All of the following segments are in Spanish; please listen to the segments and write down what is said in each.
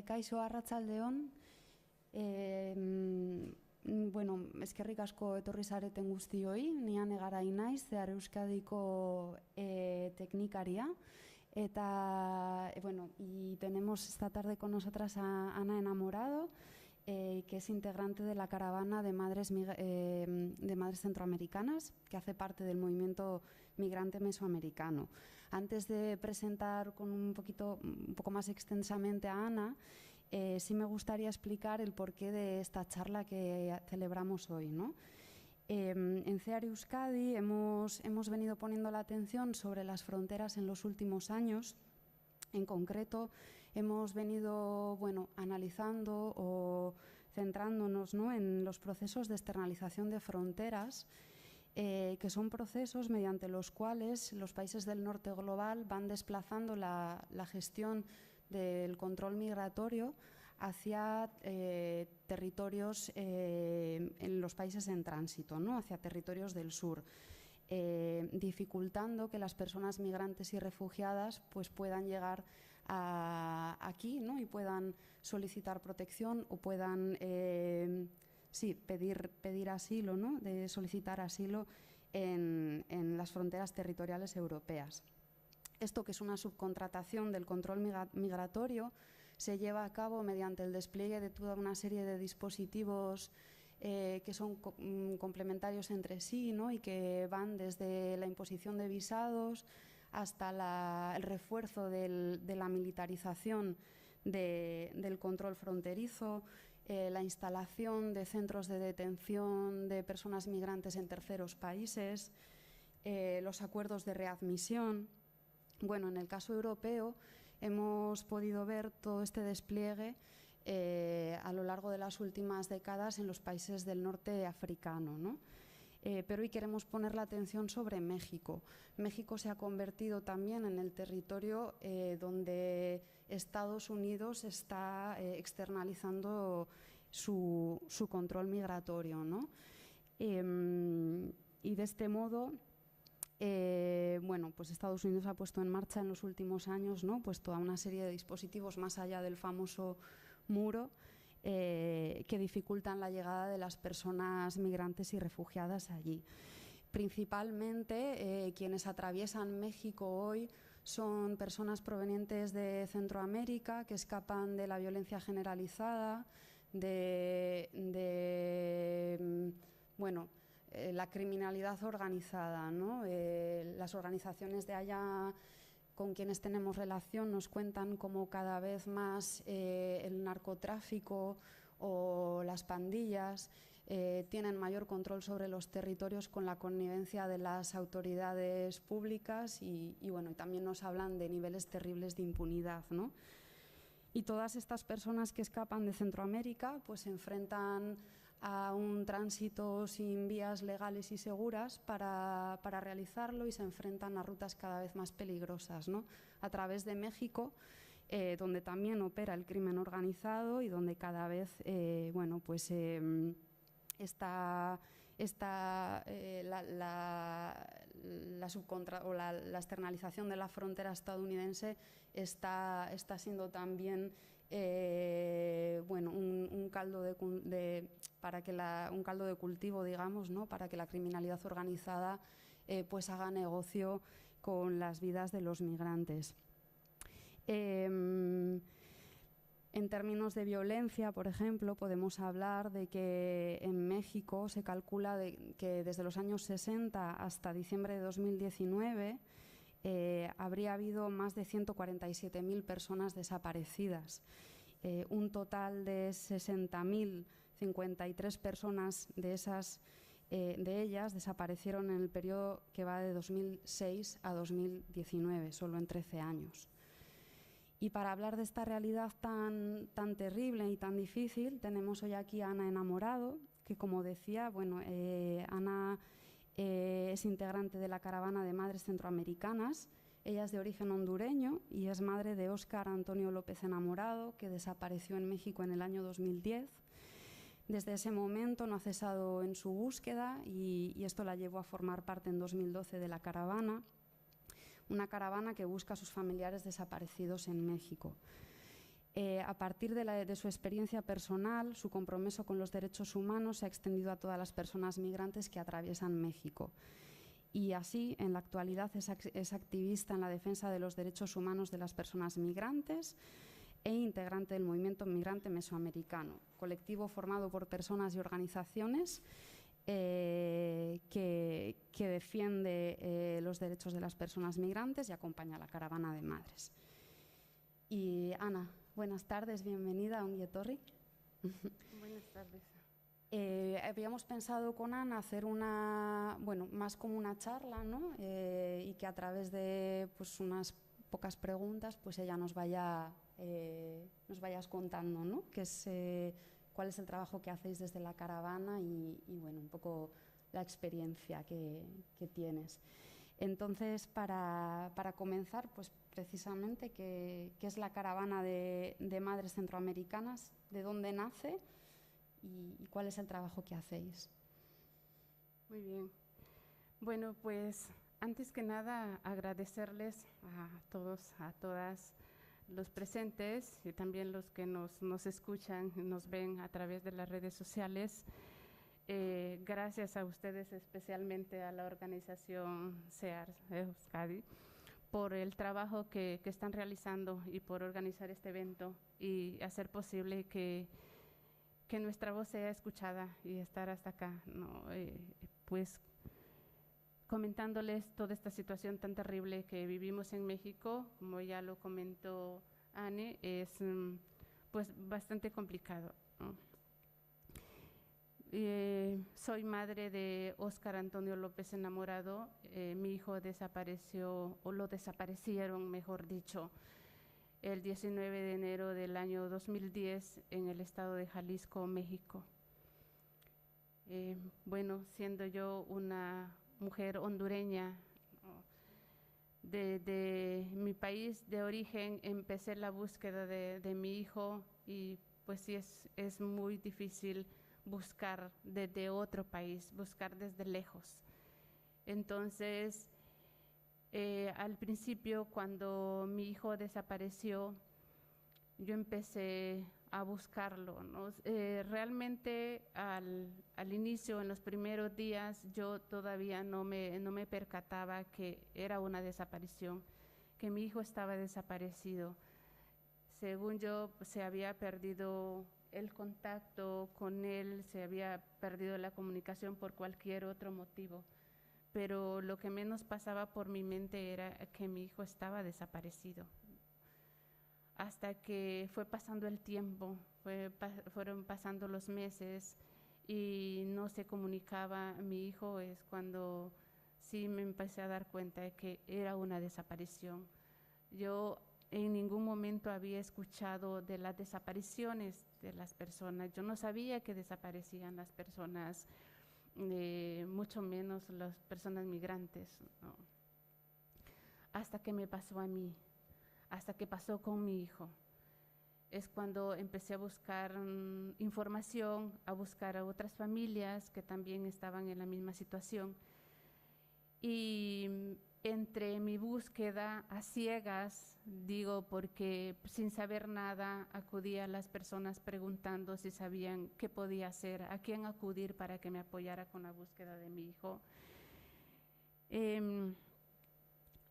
Kaixo arratsaldeon. Bueno, eskerrik asko etorri zareten guztioi, ni Ane Garai naiz, Zehar Euskadiko teknikaria. Y tenemos esta tarde con nosotras a Ana Enamorado, que es integrante de la caravana de madres centroamericanas, que hace parte del movimiento migrante mesoamericano. Antes de presentar un poco más extensamente a Ana, sí me gustaría explicar el porqué de esta charla que celebramos hoy, ¿no? En Zehar Euskadi hemos venido poniendo la atención sobre las fronteras en los últimos años. En concreto, hemos venido analizando o centrándonos, ¿no?, en los procesos de externalización de fronteras, que son procesos mediante los cuales los países del norte global van desplazando la gestión del control migratorio hacia territorios en los países en tránsito, ¿no?, hacia territorios del sur. Dificultando que las personas migrantes y refugiadas pues puedan llegar aquí, ¿no?, y puedan solicitar protección o puedan pedir asilo, ¿no?, de solicitar asilo en las fronteras territoriales europeas. Esto, que es una subcontratación del control migratorio, se lleva a cabo mediante el despliegue de toda una serie de dispositivos que son complementarios entre sí, ¿no?, y que van desde la imposición de visados hasta el refuerzo de la militarización del control fronterizo, la instalación de centros de detención de personas migrantes en terceros países, los acuerdos de readmisión. Bueno, en el caso europeo hemos podido ver todo este despliegue a lo largo de las últimas décadas en los países del norte africano, ¿no? Pero hoy queremos poner la atención sobre México. México se ha convertido también en el territorio donde Estados Unidos está externalizando su control migratorio, ¿no? Y de este modo, pues Estados Unidos ha puesto en marcha en los últimos años, ¿no?, pues toda una serie de dispositivos más allá del famoso muro que dificultan la llegada de las personas migrantes y refugiadas allí. Principalmente quienes atraviesan México hoy son personas provenientes de Centroamérica que escapan de la violencia generalizada, la criminalidad organizada, ¿no? Las organizaciones de allá con quienes tenemos relación nos cuentan cómo cada vez más el narcotráfico o las pandillas tienen mayor control sobre los territorios con la connivencia de las autoridades públicas y también nos hablan de niveles terribles de impunidad, ¿no? Y todas estas personas que escapan de Centroamérica pues se enfrentan a un tránsito sin vías legales y seguras para realizarlo, y se enfrentan a rutas cada vez más peligrosas, ¿no?, a través de México, donde también opera el crimen organizado y donde cada vez la externalización de la frontera estadounidense está siendo también un caldo de cultivo, digamos, ¿no?, para que la criminalidad organizada pues haga negocio con las vidas de los migrantes. En términos de violencia, por ejemplo, podemos hablar de que en México se calcula que desde los años 60 hasta diciembre de 2019 habría habido más de 147.000 personas desaparecidas. Un total de 60.053 personas de ellas desaparecieron en el periodo que va de 2006 a 2019, solo en 13 años. Y para hablar de esta realidad tan terrible y tan difícil, tenemos hoy aquí a Ana Enamorado, que, como decía, Ana es integrante de la caravana de madres centroamericanas. Ella es de origen hondureño y es madre de Óscar Antonio López Enamorado, que desapareció en México en el año 2010. Desde ese momento no ha cesado en su búsqueda y esto la llevó a formar parte en 2012 de la caravana. Una caravana que busca a sus familiares desaparecidos en México. A partir de su experiencia personal, su compromiso con los derechos humanos se ha extendido a todas las personas migrantes que atraviesan México. Y así, en la actualidad, es activista en la defensa de los derechos humanos de las personas migrantes e integrante del movimiento migrante mesoamericano, colectivo formado por personas y organizaciones que defiende los derechos de las personas migrantes y acompaña a la caravana de madres. Y Ana, buenas tardes, bienvenida a Ongi Etorri. Buenas tardes. Habíamos pensado con Ana hacer más como una charla, ¿no? Y que a través de pues, unas pocas preguntas pues ella nos vayas contando, ¿no? Cuál es el trabajo que hacéis desde la caravana y bueno, un poco la experiencia que tienes. Entonces, para comenzar, pues precisamente, ¿qué es la caravana de madres centroamericanas? ¿De dónde nace? ¿Y cuál es el trabajo que hacéis? Muy bien. Bueno, pues antes que nada agradecerles a todos, a todas los presentes y también los que nos escuchan, nos ven a través de las redes sociales. Gracias a ustedes, especialmente a la organización CEAR Euskadi, por el trabajo que están realizando y por organizar este evento y hacer posible que nuestra voz sea escuchada y estar hasta acá, ¿no? Pues comentándoles toda esta situación tan terrible que vivimos en México, como ya lo comentó Anne, es pues bastante complicado, ¿no? Soy madre de Óscar Antonio López Enamorado. Mi hijo desapareció, o lo desaparecieron, mejor dicho, el 19 de enero del año 2010 en el estado de Jalisco, México. Bueno, siendo yo una mujer hondureña, ¿no? De mi país de origen, empecé la búsqueda de mi hijo y pues sí es muy difícil buscar desde otro país, buscar desde lejos. Entonces, al principio, cuando mi hijo desapareció, yo empecé a buscarlo, ¿no? Realmente al inicio, en los primeros días, yo todavía no me percataba que era una desaparición, que mi hijo estaba desaparecido. Según yo, pues, se había perdido el contacto con él, se había perdido la comunicación por cualquier otro motivo. Pero lo que menos pasaba por mi mente era que mi hijo estaba desaparecido. Hasta que fue pasando el tiempo, fueron pasando los meses y no se comunicaba mi hijo, es cuando sí me empecé a dar cuenta de que era una desaparición. Yo en ningún momento había escuchado de las desapariciones de las personas. Yo no sabía que desaparecían las personas, mucho menos las personas migrantes, ¿no? Hasta que me pasó a mí, hasta que pasó con mi hijo. Es cuando empecé a buscar información, a buscar a otras familias que también estaban en la misma situación. Y entre mi búsqueda a ciegas, digo, porque sin saber nada acudía a las personas preguntando si sabían qué podía hacer, a quién acudir para que me apoyara con la búsqueda de mi hijo.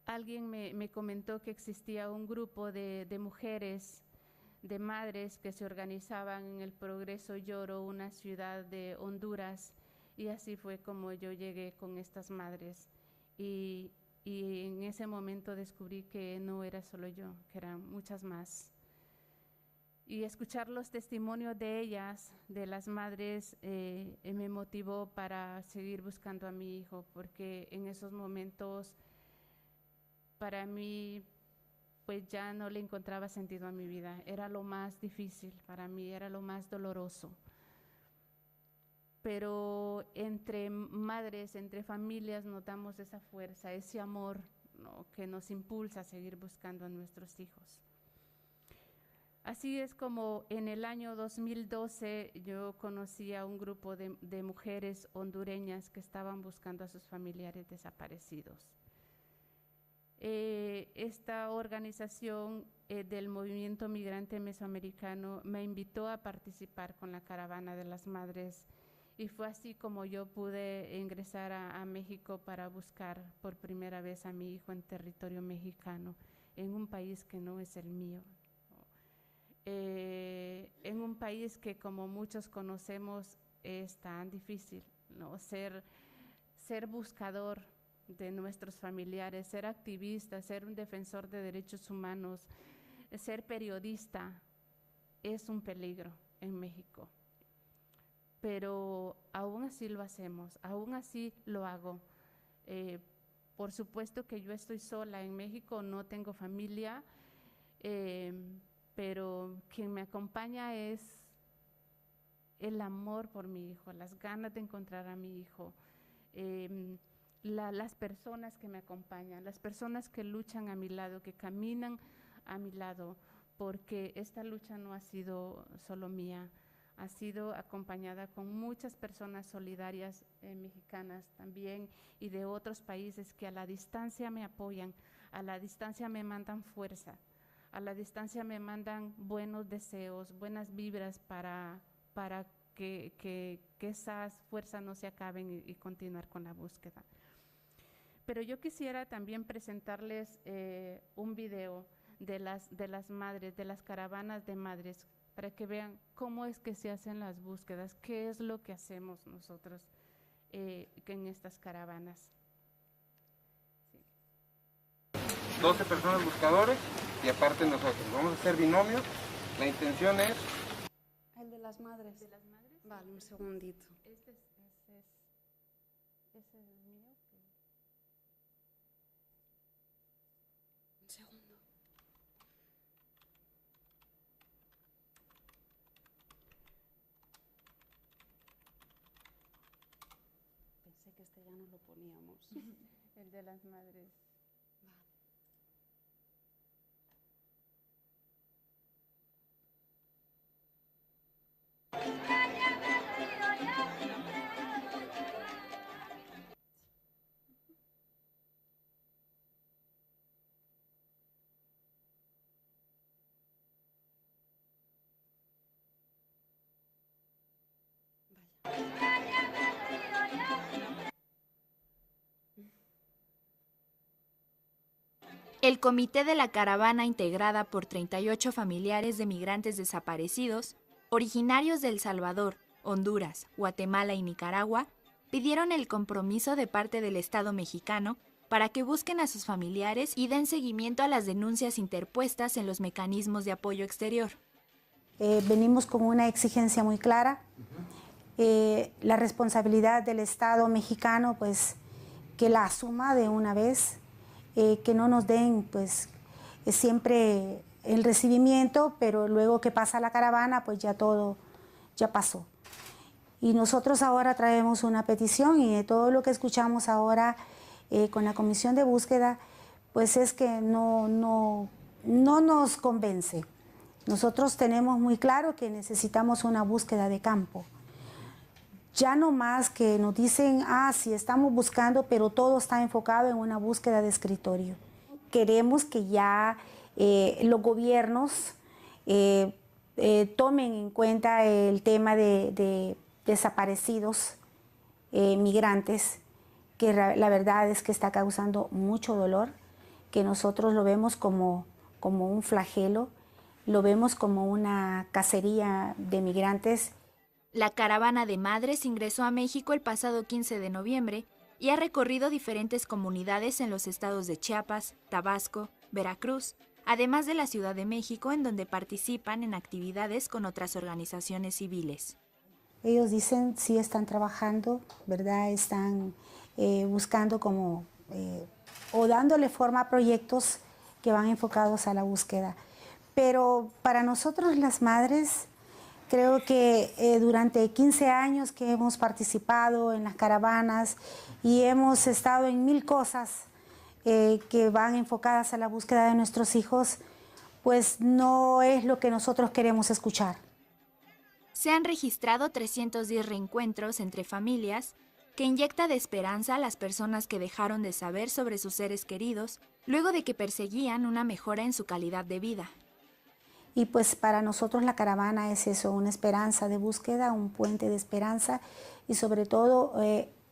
Alguien me comentó que existía un grupo de mujeres, de madres que se organizaban en el Progreso Lloro, una ciudad de Honduras, y así fue como yo llegué con estas madres. Y en ese momento descubrí que no era solo yo, que eran muchas más. Y escuchar los testimonios de ellas, de las madres, me motivó para seguir buscando a mi hijo, porque en esos momentos para mí pues ya no le encontraba sentido a mi vida. Era lo más difícil para mí, era lo más doloroso. Pero entre madres, entre familias, notamos esa fuerza, ese amor, ¿no?, que nos impulsa a seguir buscando a nuestros hijos. Así es como en el año 2012 yo conocí a un grupo de mujeres hondureñas que estaban buscando a sus familiares desaparecidos. esta organización del movimiento migrante mesoamericano me invitó a participar con la Caravana de las Madres, y fue así como yo pude ingresar a México para buscar por primera vez a mi hijo en territorio mexicano, en un país que no es el mío. En un país que, como muchos conocemos, es tan difícil, ¿no? Ser buscador de nuestros familiares, ser activista, ser un defensor de derechos humanos, ser periodista, es un peligro en México. Pero aún así lo hacemos, aún así lo hago. Por supuesto que yo estoy sola en México, no tengo familia, pero quien me acompaña es el amor por mi hijo, las ganas de encontrar a mi hijo, las personas que me acompañan, las personas que luchan a mi lado, que caminan a mi lado, porque esta lucha no ha sido solo mía, ha sido acompañada con muchas personas solidarias mexicanas también y de otros países que a la distancia me apoyan, a la distancia me mandan fuerza, a la distancia me mandan buenos deseos, buenas vibras para que esas fuerzas no se acaben y continuar con la búsqueda. Pero yo quisiera también presentarles un video de las madres, de las caravanas de madres, para que vean cómo es que se hacen las búsquedas, qué es lo que hacemos nosotros en estas caravanas. Sí. 12 personas buscadores y aparte nosotros. Vamos a hacer binomio. La intención es... El de las madres. ¿De las madres? Vale, un segundito. Ese es el mío. Un segundo. Pensé que este ya no lo poníamos. El de las madres. Vale. El comité de la caravana, integrada por 38 familiares de migrantes desaparecidos, originarios de El Salvador, Honduras, Guatemala y Nicaragua, pidieron el compromiso de parte del Estado mexicano para que busquen a sus familiares y den seguimiento a las denuncias interpuestas en los mecanismos de apoyo exterior. Venimos con una exigencia muy clara. La responsabilidad del Estado mexicano, pues, que la asuma de una vez, que no nos den, pues, siempre el recibimiento, pero luego que pasa la caravana, pues ya todo ya pasó. Y nosotros ahora traemos una petición y de todo lo que escuchamos ahora con la comisión de búsqueda, pues es que no nos convence. Nosotros tenemos muy claro que necesitamos una búsqueda de campo. Ya no más que nos dicen, sí, estamos buscando, pero todo está enfocado en una búsqueda de escritorio. Queremos que ya los gobiernos tomen en cuenta el tema de desaparecidos migrantes, que la verdad es que está causando mucho dolor, que nosotros lo vemos como un flagelo, lo vemos como una cacería de migrantes. La caravana de madres ingresó a México el pasado 15 de noviembre y ha recorrido diferentes comunidades en los estados de Chiapas, Tabasco, Veracruz, además de la Ciudad de México, en donde participan en actividades con otras organizaciones civiles. Ellos dicen sí están trabajando, ¿verdad? Están buscando como o dándole forma a proyectos que van enfocados a la búsqueda. Pero para nosotros las madres, creo que durante 15 años que hemos participado en las caravanas y hemos estado en 1000 cosas que van enfocadas a la búsqueda de nuestros hijos, pues no es lo que nosotros queremos escuchar. Se han registrado 310 reencuentros entre familias que inyecta de esperanza a las personas que dejaron de saber sobre sus seres queridos luego de que perseguían una mejora en su calidad de vida. Y pues para nosotros la caravana es eso, una esperanza de búsqueda, un puente de esperanza y sobre todo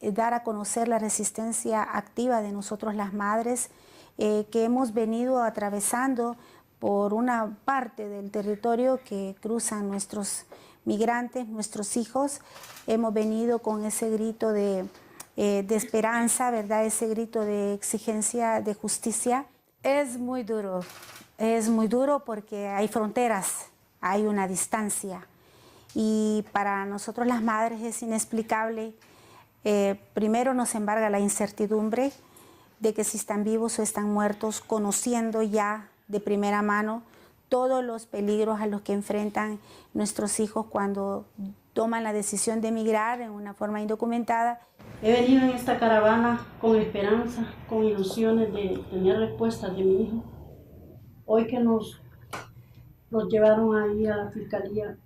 dar a conocer la resistencia activa de nosotros las madres que hemos venido atravesando por una parte del territorio que cruzan nuestros migrantes, nuestros hijos. Hemos venido con ese grito de esperanza, ¿verdad? Ese grito de exigencia de justicia. Es muy duro porque hay fronteras, hay una distancia y para nosotros las madres es inexplicable. Primero nos embarga la incertidumbre de que si están vivos o están muertos, conociendo ya de primera mano todos los peligros a los que enfrentan nuestros hijos cuando toman la decisión de emigrar en una forma indocumentada. He venido en esta caravana con esperanza, con ilusiones de tener respuestas de mi hijo. Hoy que nos llevaron ahí a la fiscalía,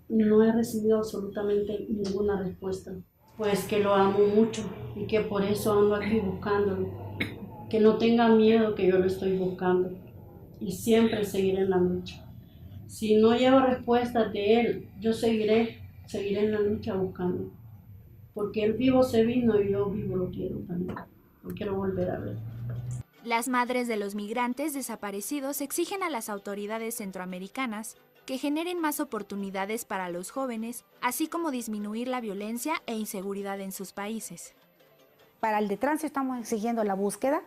no he recibido absolutamente ninguna respuesta. Pues que lo amo mucho y que por eso ando aquí buscándolo. Que no tenga miedo que yo lo estoy buscando y siempre seguiré en la lucha. Si no llevo respuestas de él, yo seguiré en la lucha buscando. Porque él vivo se vino y yo vivo lo quiero también. Lo quiero volver a ver. Las madres de los migrantes desaparecidos exigen a las autoridades centroamericanas que generen más oportunidades para los jóvenes, así como disminuir la violencia e inseguridad en sus países. Para el de tránsito estamos exigiendo la búsqueda,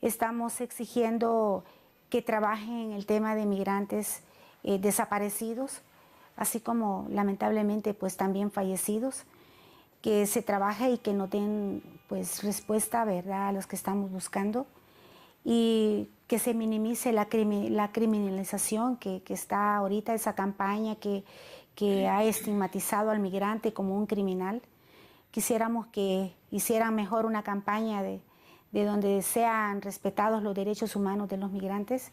estamos exigiendo que trabajen en el tema de migrantes desaparecidos, así como lamentablemente pues también fallecidos, que se trabaje y que no den pues respuesta, ¿verdad?, a los que estamos buscando, y que se minimice la criminalización que está ahorita, esa campaña que ha estigmatizado al migrante como un criminal. Quisiéramos que hicieran mejor una campaña de donde sean respetados los derechos humanos de los migrantes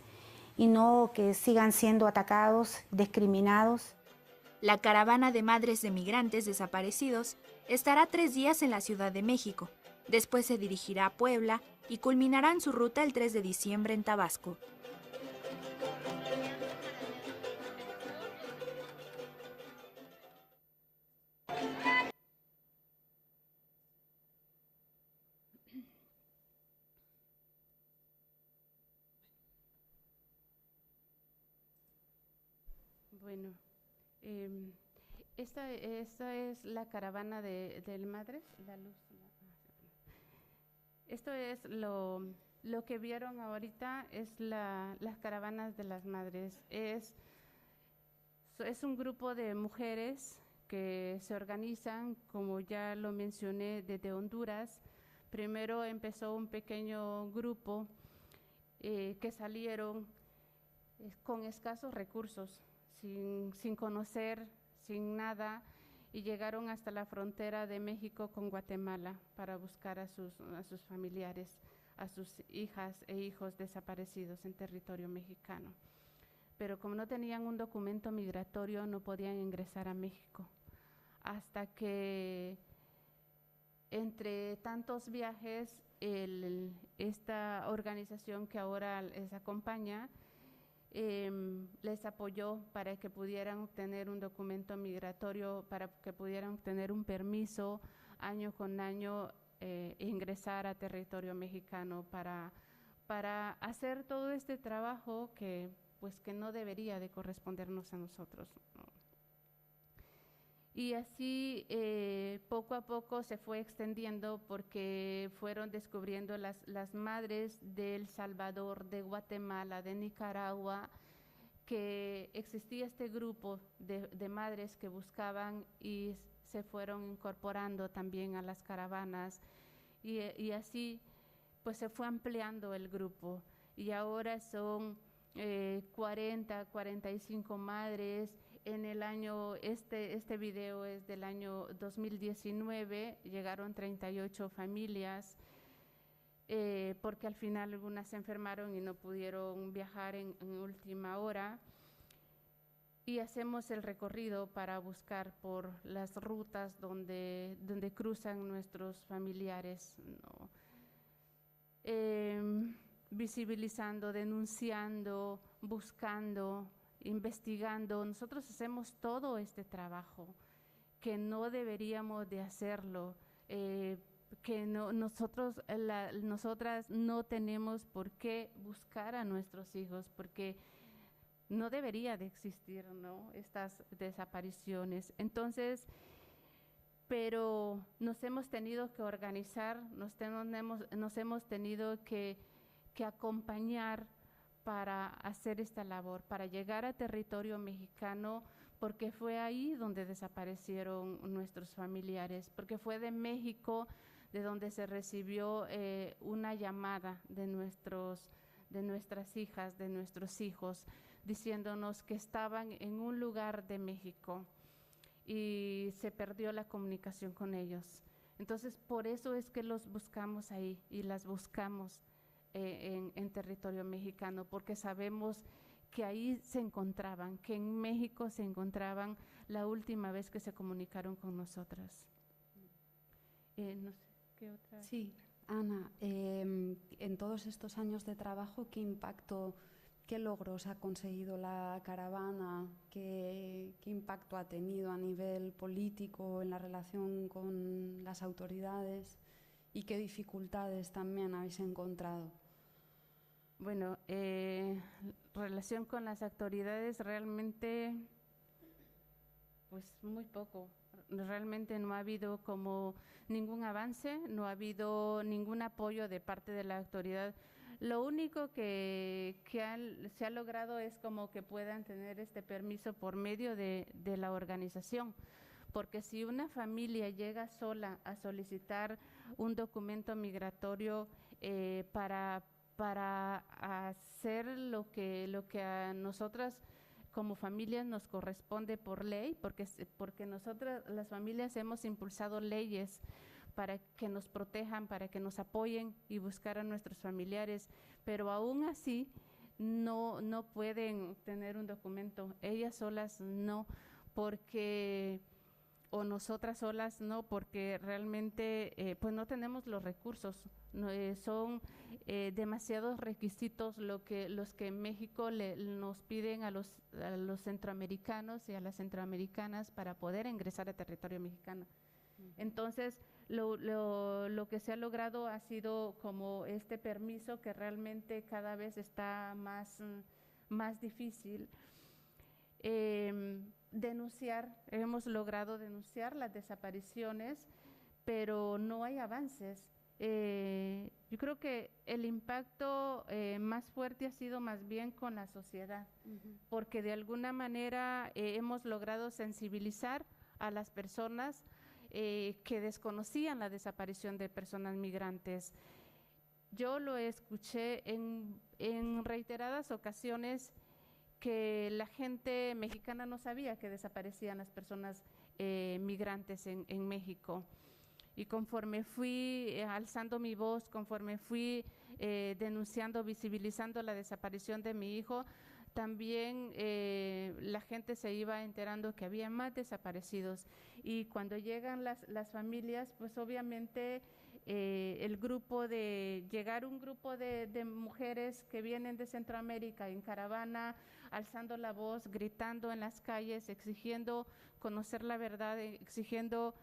y no que sigan siendo atacados, discriminados. La caravana de madres de migrantes desaparecidos estará 3 días en la Ciudad de México. Después se dirigirá a Puebla y culminarán su ruta el 3 de diciembre en Tabasco. Bueno, esta es la caravana del Madres, la luz. Esto es lo que vieron ahorita, es las caravanas de las madres. Es un grupo de mujeres que se organizan, como ya lo mencioné, desde Honduras. Primero empezó un pequeño grupo que salieron con escasos recursos, sin conocer, sin nada, y llegaron hasta la frontera de México con Guatemala para buscar a sus familiares, a sus hijas e hijos desaparecidos en territorio mexicano. Pero como no tenían un documento migratorio, no podían ingresar a México. Hasta que, entre tantos viajes, esta organización que ahora les acompaña, les apoyó para que pudieran obtener un documento migratorio, para que pudieran obtener un permiso año con año e ingresar a territorio mexicano para hacer todo este trabajo que no debería de correspondernos a nosotros, ¿no? Y así poco a poco se fue extendiendo porque fueron descubriendo las madres de El Salvador, de Guatemala, de Nicaragua, que existía este grupo de madres que buscaban y se fueron incorporando también a las caravanas y así pues se fue ampliando el grupo y ahora son 45 madres. En el año, este video es del año 2019, llegaron 38 familias, porque al final algunas se enfermaron y no pudieron viajar en última hora. y hacemos el recorrido para buscar por las rutas donde cruzan nuestros familiares, ¿no? Visibilizando, denunciando, buscando, investigando. Nosotros hacemos todo este trabajo que no deberíamos de hacerlo, que nosotras no tenemos por qué buscar a nuestros hijos, porque no debería de existir, ¿no?, estas desapariciones. Entonces, pero nos hemos tenido que organizar, nos hemos tenido que acompañar para hacer esta labor, para llegar a territorio mexicano, porque fue ahí donde desaparecieron nuestros familiares, porque fue de México de donde se recibió una llamada de nuestras hijas, de nuestros hijos, diciéndonos que estaban en un lugar de México y se perdió la comunicación con ellos. Entonces, por eso es que los buscamos ahí y las buscamos en territorio mexicano, porque sabemos que ahí se encontraban, que en México se encontraban la última vez que se comunicaron con nosotras. No sé, ¿qué otra? Sí, Ana, en todos estos años de trabajo, ¿qué impacto, qué logros ha conseguido la caravana? ¿Qué impacto ha tenido a nivel político en la relación con las autoridades? ¿Y qué dificultades también habéis encontrado? Bueno, relación con las autoridades realmente, pues muy poco. Realmente no ha habido como ningún avance, no ha habido ningún apoyo de parte de la autoridad. Lo único que se ha logrado es como que puedan tener este permiso por medio de la organización, porque si una familia llega sola a solicitar un documento migratorio para hacer lo que a nosotras como familias nos corresponde por ley, porque nosotras las familias hemos impulsado leyes para que nos protejan, para que nos apoyen y buscar a nuestros familiares, pero aún así no pueden tener un documento, ellas solas no, porque o nosotras solas no, porque realmente pues no tenemos los recursos, no, son demasiados requisitos los que en México nos piden a los centroamericanos y a las centroamericanas para poder ingresar a territorio mexicano. Entonces, lo que se ha logrado ha sido como este permiso que realmente cada vez está más difícil. Hemos logrado denunciar las desapariciones, pero no hay avances. Yo creo que el impacto más fuerte ha sido más bien con la sociedad, porque de alguna manera hemos logrado sensibilizar a las personas que desconocían la desaparición de personas migrantes. Yo lo escuché en reiteradas ocasiones que la gente mexicana no sabía que desaparecían las personas migrantes en México. Y conforme fui alzando mi voz, conforme fui denunciando, visibilizando la desaparición de mi hijo, también la gente se iba enterando que había más desaparecidos. Y cuando llegan las familias, pues obviamente llegar un grupo de mujeres que vienen de Centroamérica en caravana, alzando la voz, gritando en las calles, exigiendo conocer la verdad, exigiendo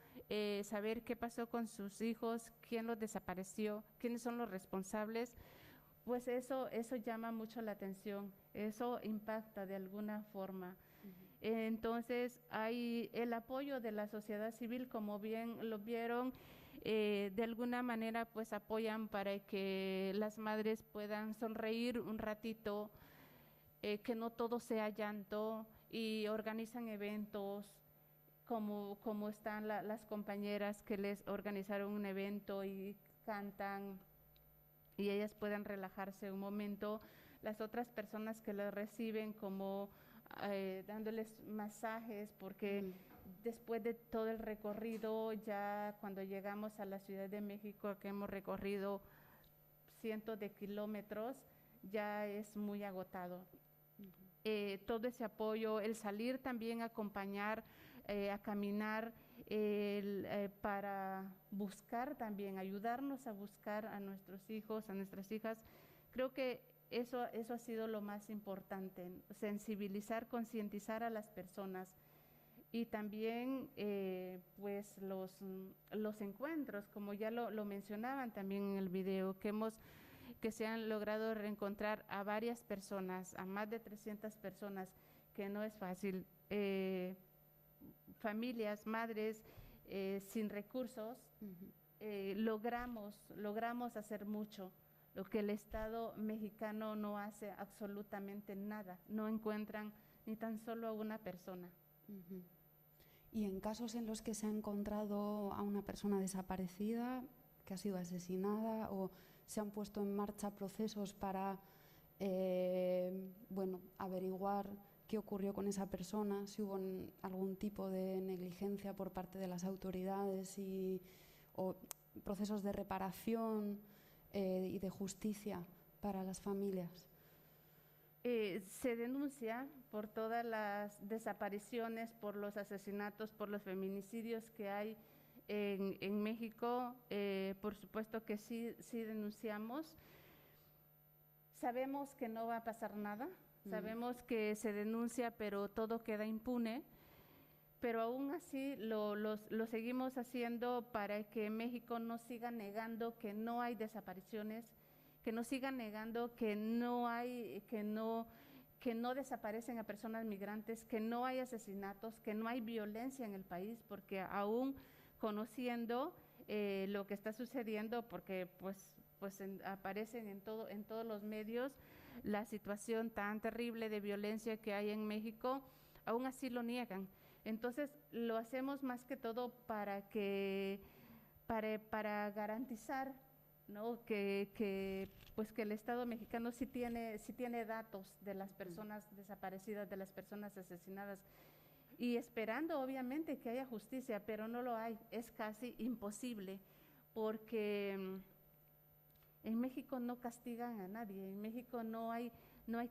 saber qué pasó con sus hijos, quién los desapareció, quiénes son los responsables, pues eso llama mucho la atención, eso impacta de alguna forma. Entonces, hay el apoyo de la sociedad civil, como bien lo vieron, de alguna manera pues apoyan para que las madres puedan sonreír un ratito, que no todo sea llanto, y organizan eventos como están las compañeras que les organizaron un evento y cantan y ellas puedan relajarse un momento. Las otras personas que las reciben como dándoles masajes, porque después de todo el recorrido, ya cuando llegamos a la Ciudad de México, que hemos recorrido cientos de kilómetros, ya es muy agotado. todo ese apoyo, el salir también a acompañar, a caminar, para buscar también, ayudarnos a buscar a nuestros hijos, a nuestras hijas. Creo que eso ha sido lo más importante, sensibilizar, concientizar a las personas. Y también pues los encuentros, como ya lo mencionaban también en el video, que se han logrado reencontrar a varias personas, a más de 300 personas, que no es fácil. Familias, madres sin recursos, logramos hacer mucho, lo que el Estado mexicano no hace absolutamente nada, no encuentran ni tan solo a una persona. Y en casos en los que se ha encontrado a una persona desaparecida, que ha sido asesinada, o se han puesto en marcha procesos para averiguar qué ocurrió con esa persona, si hubo algún tipo de negligencia por parte de las autoridades o procesos de reparación y de justicia para las familias. Se denuncia por todas las desapariciones, por los asesinatos, por los feminicidios que hay en México. Por supuesto que sí denunciamos. Sabemos que no va a pasar nada. Sabemos que se denuncia, pero todo queda impune, pero aún así lo seguimos haciendo para que México no siga negando que no hay desapariciones, que no siga negando que no desaparecen a personas migrantes, que no hay asesinatos, que no hay violencia en el país, porque aún conociendo lo que está sucediendo, porque aparecen en todos los medios, la situación tan terrible de violencia que hay en México, aún así lo niegan. Entonces, lo hacemos más que todo para garantizar, ¿no?, que el Estado mexicano sí tiene datos de las personas desaparecidas, de las personas asesinadas, y esperando obviamente que haya justicia, pero no lo hay, es casi imposible, porque en México no castigan a nadie, en México no hay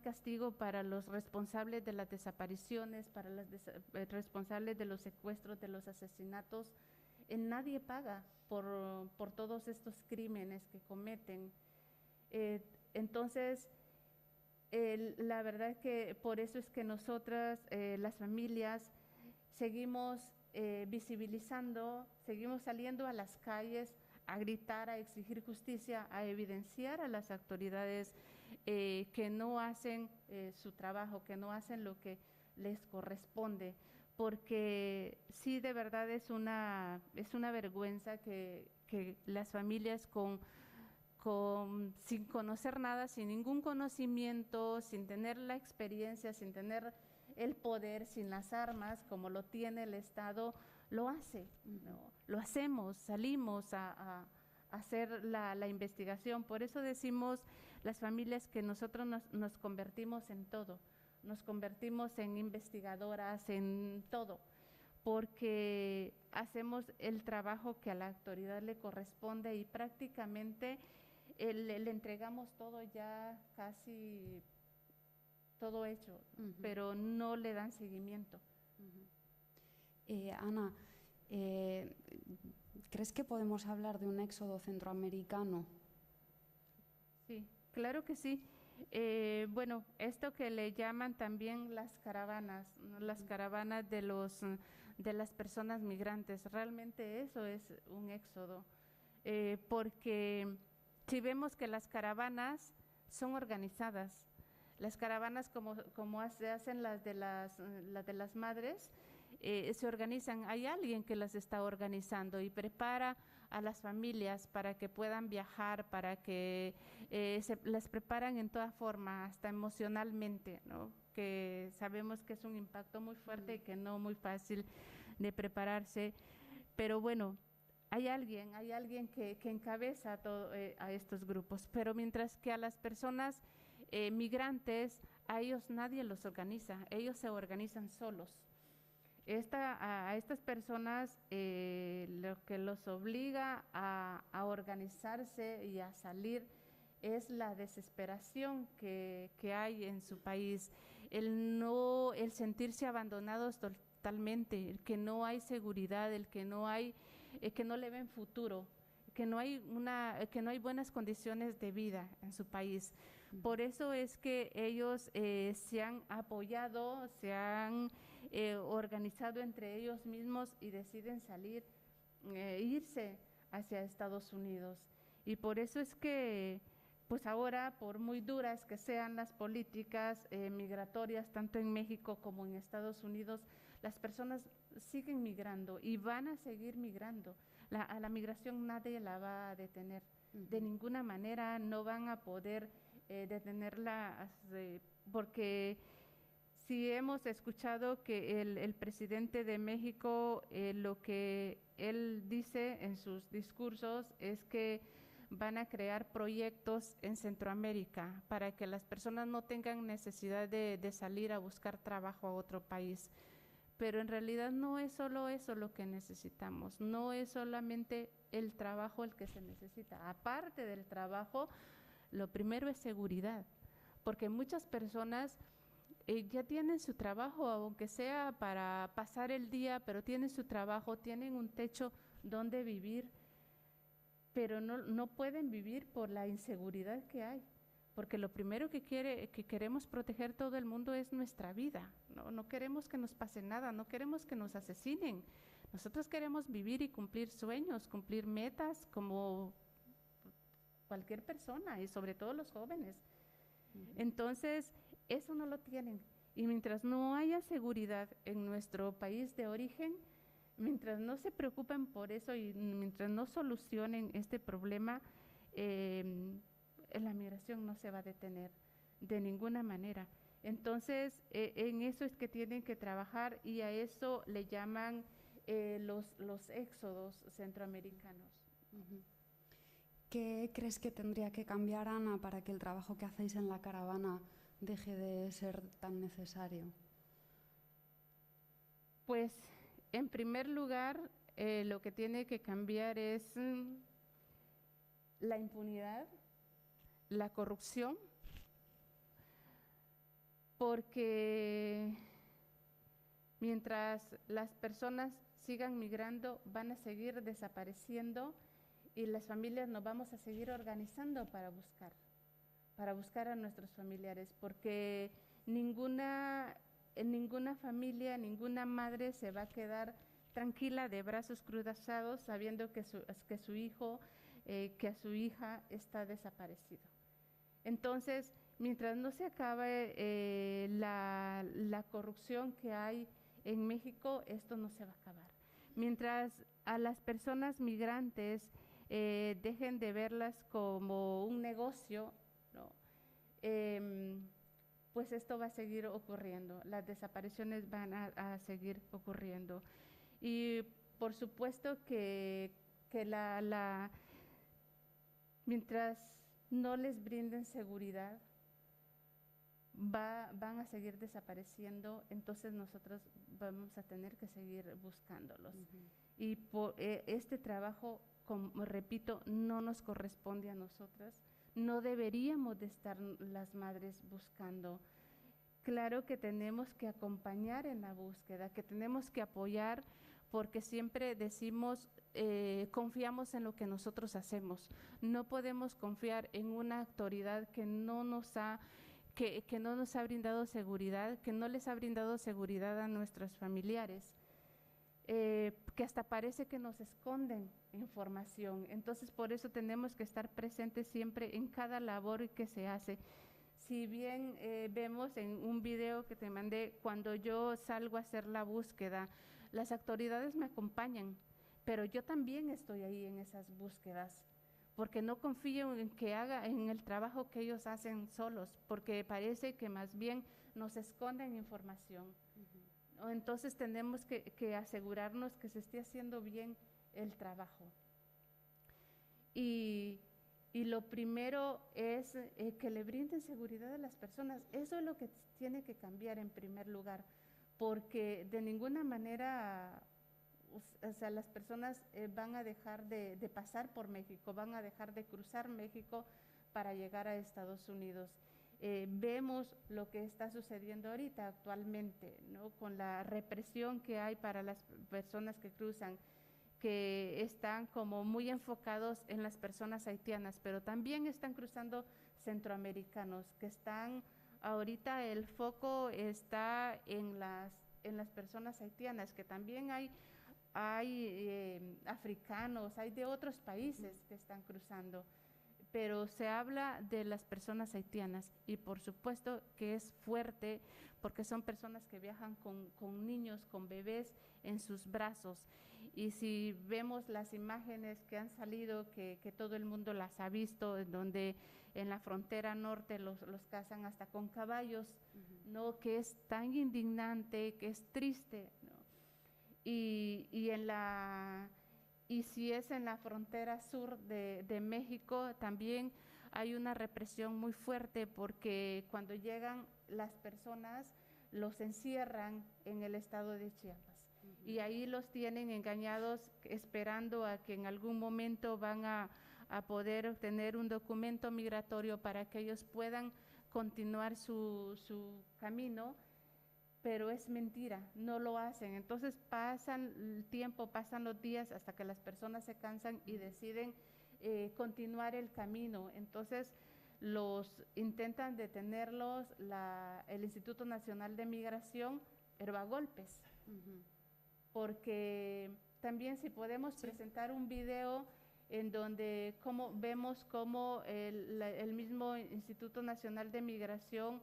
castigo para los responsables de las desapariciones, para los responsables de los secuestros, de los asesinatos. Nadie paga por todos estos crímenes que cometen. Entonces, la verdad que por eso es que nosotras, las familias, seguimos visibilizando, seguimos saliendo a las calles a gritar, a exigir justicia, a evidenciar a las autoridades que no hacen su trabajo, que no hacen lo que les corresponde, porque sí, de verdad es una vergüenza que las familias sin conocer nada, sin ningún conocimiento, sin tener la experiencia, sin tener el poder, sin las armas, como lo tiene el Estado, lo hace, ¿no? Lo hacemos, salimos a hacer la investigación. Por eso decimos las familias que nosotros nos convertimos en todo, nos convertimos en investigadoras, en todo, porque hacemos el trabajo que a la autoridad le corresponde y prácticamente le entregamos todo ya casi todo hecho, pero no le dan seguimiento. Ana, ¿crees que podemos hablar de un éxodo centroamericano? Sí, claro que sí. Bueno, esto que le llaman también las caravanas, ¿no?, las caravanas de las personas migrantes, realmente eso es un éxodo, porque si vemos que las caravanas son organizadas, las caravanas como se hacen las de las madres, se organizan, hay alguien que las está organizando y prepara a las familias para que puedan viajar, para que las preparan en toda forma, hasta emocionalmente, ¿no?, que sabemos que es un impacto muy fuerte y que no muy fácil de prepararse, pero bueno, hay alguien que encabeza a estos grupos, pero mientras que a las personas migrantes, a ellos nadie los organiza, ellos se organizan solos. A estas personas lo que los obliga a organizarse y a salir es la desesperación que hay en su país, el sentirse abandonados totalmente, el que no hay seguridad, el que no le ven futuro, que no hay buenas condiciones de vida en su país. Por eso es que ellos se han apoyado, se han organizado entre ellos mismos y deciden salir, irse hacia Estados Unidos. Y por eso es que, pues ahora, por muy duras que sean las políticas migratorias, tanto en México como en Estados Unidos, las personas siguen migrando y van a seguir migrando. A la migración nadie la va a detener. De ninguna manera no van a poder detenerla, porque si hemos escuchado que el presidente de México, lo que él dice en sus discursos es que van a crear proyectos en Centroamérica para que las personas no tengan necesidad de salir a buscar trabajo a otro país. Pero en realidad no es solo eso lo que necesitamos, no es solamente el trabajo el que se necesita. Aparte del trabajo, lo primero es seguridad, porque muchas personas ya tienen su trabajo, aunque sea para pasar el día, pero tienen su trabajo, tienen un techo donde vivir, pero no pueden vivir por la inseguridad que hay. Porque lo primero que queremos proteger todo el mundo es nuestra vida. No queremos que nos pase nada, no queremos que nos asesinen. Nosotros queremos vivir y cumplir sueños, cumplir metas como cualquier persona y sobre todo los jóvenes. Entonces, eso no lo tienen. Y mientras no haya seguridad en nuestro país de origen, mientras no se preocupen por eso y mientras no solucionen este problema, la migración no se va a detener de ninguna manera. Entonces, en eso es que tienen que trabajar y a eso le llaman los éxodos centroamericanos. ¿Qué crees que tendría que cambiar, Ana, para que el trabajo que hacéis en la caravana deje de ser tan necesario? Pues, en primer lugar, lo que tiene que cambiar es la impunidad, la corrupción, porque mientras las personas sigan migrando, van a seguir desapareciendo y las familias nos vamos a seguir organizando para buscar a nuestros familiares, porque ninguna familia, ninguna madre se va a quedar tranquila de brazos cruzados sabiendo que su hijo, que a su hija está desaparecido. Entonces, mientras no se acabe la corrupción que hay en México, esto no se va a acabar. Mientras a las personas migrantes dejen de verlas como un negocio, ¿no? Pues esto va a seguir ocurriendo, las desapariciones van a seguir ocurriendo. Y por supuesto que mientras no les brinden seguridad, van a seguir desapareciendo, entonces nosotros vamos a tener que seguir buscándolos. Y este trabajo, como repito, no nos corresponde a nosotras, no deberíamos de estar las madres buscando. Claro que tenemos que acompañar en la búsqueda, que tenemos que apoyar, porque siempre decimos, confiamos en lo que nosotros hacemos. No podemos confiar en una autoridad que no nos ha brindado seguridad, que no les ha brindado seguridad a nuestros familiares, que hasta parece que nos esconden información. Entonces, por eso tenemos que estar presentes siempre en cada labor que se hace. Si bien vemos en un video que te mandé, cuando yo salgo a hacer la búsqueda, las autoridades me acompañan, pero yo también estoy ahí en esas búsquedas, porque no confío en el trabajo que ellos hacen solos, porque parece que más bien nos esconden información. Entonces tenemos que asegurarnos que se esté haciendo bien el trabajo. Y lo primero es que le brinden seguridad a las personas. Eso es lo que tiene que cambiar en primer lugar, porque de ninguna manera, o sea, las personas van a dejar de pasar por México, van a dejar de cruzar México para llegar a Estados Unidos. vemos lo que está sucediendo ahorita actualmente, ¿no? Con la represión que hay para las personas que cruzan, que están como muy enfocados en las personas haitianas, pero también están cruzando centroamericanos, que están, ahorita el foco está en las personas haitianas, que también hay africanos, hay de otros países que están cruzando, pero se habla de las personas haitianas y por supuesto que es fuerte porque son personas que viajan con niños, con bebés en sus brazos. Y si vemos las imágenes que han salido, que todo el mundo las ha visto, en donde en la frontera norte los cazan hasta con caballos, ¿no? Que es tan indignante, que es triste, ¿no? Y si es en la frontera sur de México, también hay una represión muy fuerte porque cuando llegan las personas los encierran en el estado de Chiapas. Y ahí los tienen engañados esperando a que en algún momento van a poder obtener un documento migratorio para que ellos puedan continuar su camino, pero es mentira, no lo hacen. Entonces pasan el tiempo, pasan los días hasta que las personas se cansan y deciden continuar el camino. Entonces los intentan detenerlos el Instituto Nacional de Migración, pero a golpes. Porque también si podemos presentar un video en donde vemos cómo el mismo Instituto Nacional de Migración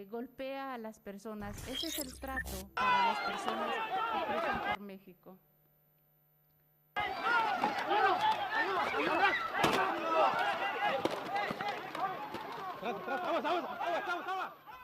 golpea a las personas. Ese es el trato para las personas que cruzan por México.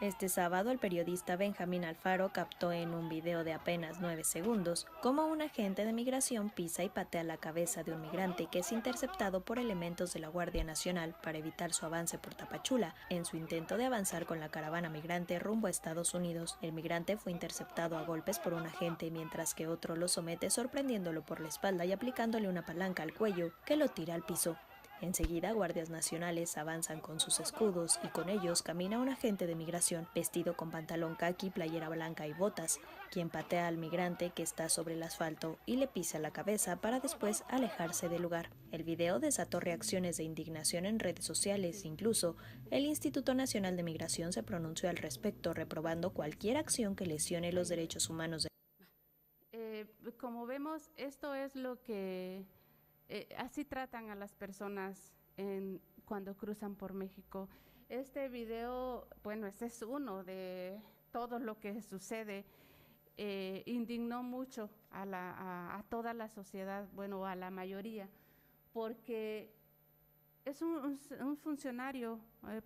Este sábado, el periodista Benjamín Alfaro captó en un video de apenas 9 segundos cómo un agente de migración pisa y patea la cabeza de un migrante que es interceptado por elementos de la Guardia Nacional para evitar su avance por Tapachula en su intento de avanzar con la caravana migrante rumbo a Estados Unidos. El migrante fue interceptado a golpes por un agente, mientras que otro lo somete sorprendiéndolo por la espalda y aplicándole una palanca al cuello que lo tira al piso. Enseguida, guardias nacionales avanzan con sus escudos y con ellos camina un agente de migración vestido con pantalón caqui, playera blanca y botas, quien patea al migrante que está sobre el asfalto y le pisa la cabeza para después alejarse del lugar. El video desató reacciones de indignación en redes sociales. Incluso el Instituto Nacional de Migración se pronunció al respecto, reprobando cualquier acción que lesione los derechos humanos. Como vemos, esto es lo que así tratan a las personas cuando cruzan por México. Este video, bueno, ese es uno de todo lo que sucede. Indignó mucho a toda la sociedad, bueno, a la mayoría, porque es un funcionario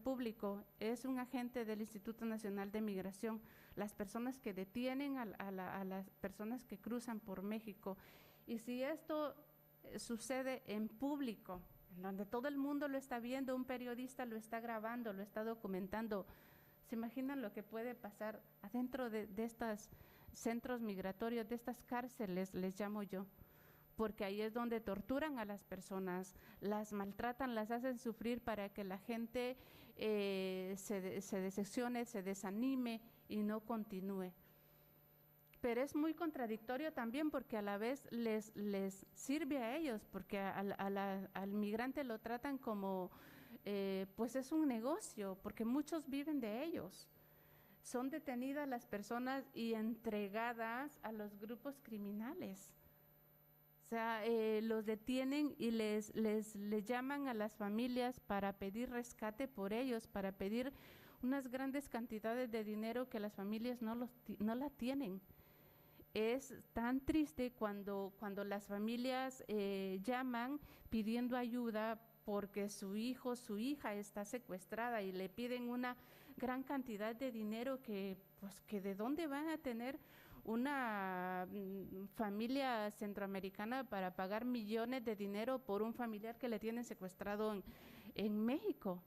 público, es un agente del Instituto Nacional de Migración, las personas que detienen a las personas que cruzan por México. Y si esto sucede en público, en donde todo el mundo lo está viendo, un periodista lo está grabando, lo está documentando, ¿se imaginan lo que puede pasar adentro de estos centros migratorios, de estas cárceles, les llamo yo? Porque ahí es donde torturan a las personas, las maltratan, las hacen sufrir para que la gente se decepcione, se desanime y no continúe. Pero es muy contradictorio también porque a la vez les sirve a ellos, porque al migrante lo tratan como, pues es un negocio, porque muchos viven de ellos. Son detenidas las personas y entregadas a los grupos criminales. O sea, los detienen y les llaman a las familias para pedir rescate por ellos, para pedir unas grandes cantidades de dinero que las familias no la tienen. Es tan triste cuando las familias llaman pidiendo ayuda porque su hijo, su hija está secuestrada y le piden una gran cantidad de dinero que de dónde van a tener una familia centroamericana para pagar millones de dinero por un familiar que le tienen secuestrado en México.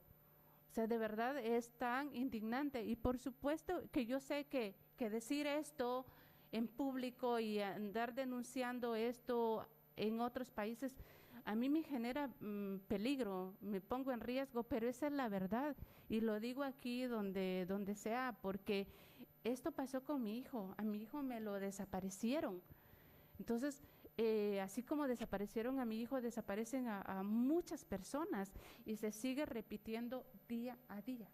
O sea, de verdad es tan indignante. Y por supuesto que yo sé que decir esto en público y andar denunciando esto en otros países, a mí me genera peligro, me pongo en riesgo, pero esa es la verdad. Y lo digo aquí donde sea, porque esto pasó con mi hijo. A mi hijo me lo desaparecieron. Entonces, así como desaparecieron a mi hijo, desaparecen a muchas personas y se sigue repitiendo día a día.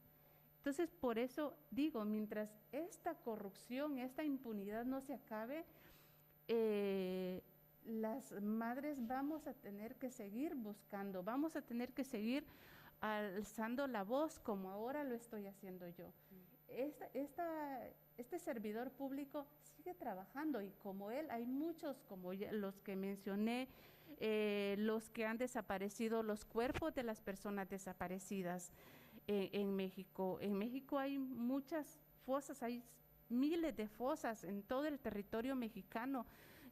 Entonces, por eso digo, mientras esta corrupción, esta impunidad no se acabe, las madres vamos a tener que seguir buscando, vamos a tener que seguir alzando la voz como ahora lo estoy haciendo yo. Este servidor público sigue trabajando y como él hay muchos, como los que mencioné, los que han desaparecido, los cuerpos de las personas desaparecidas en México. En México hay muchas fosas, hay miles de fosas en todo el territorio mexicano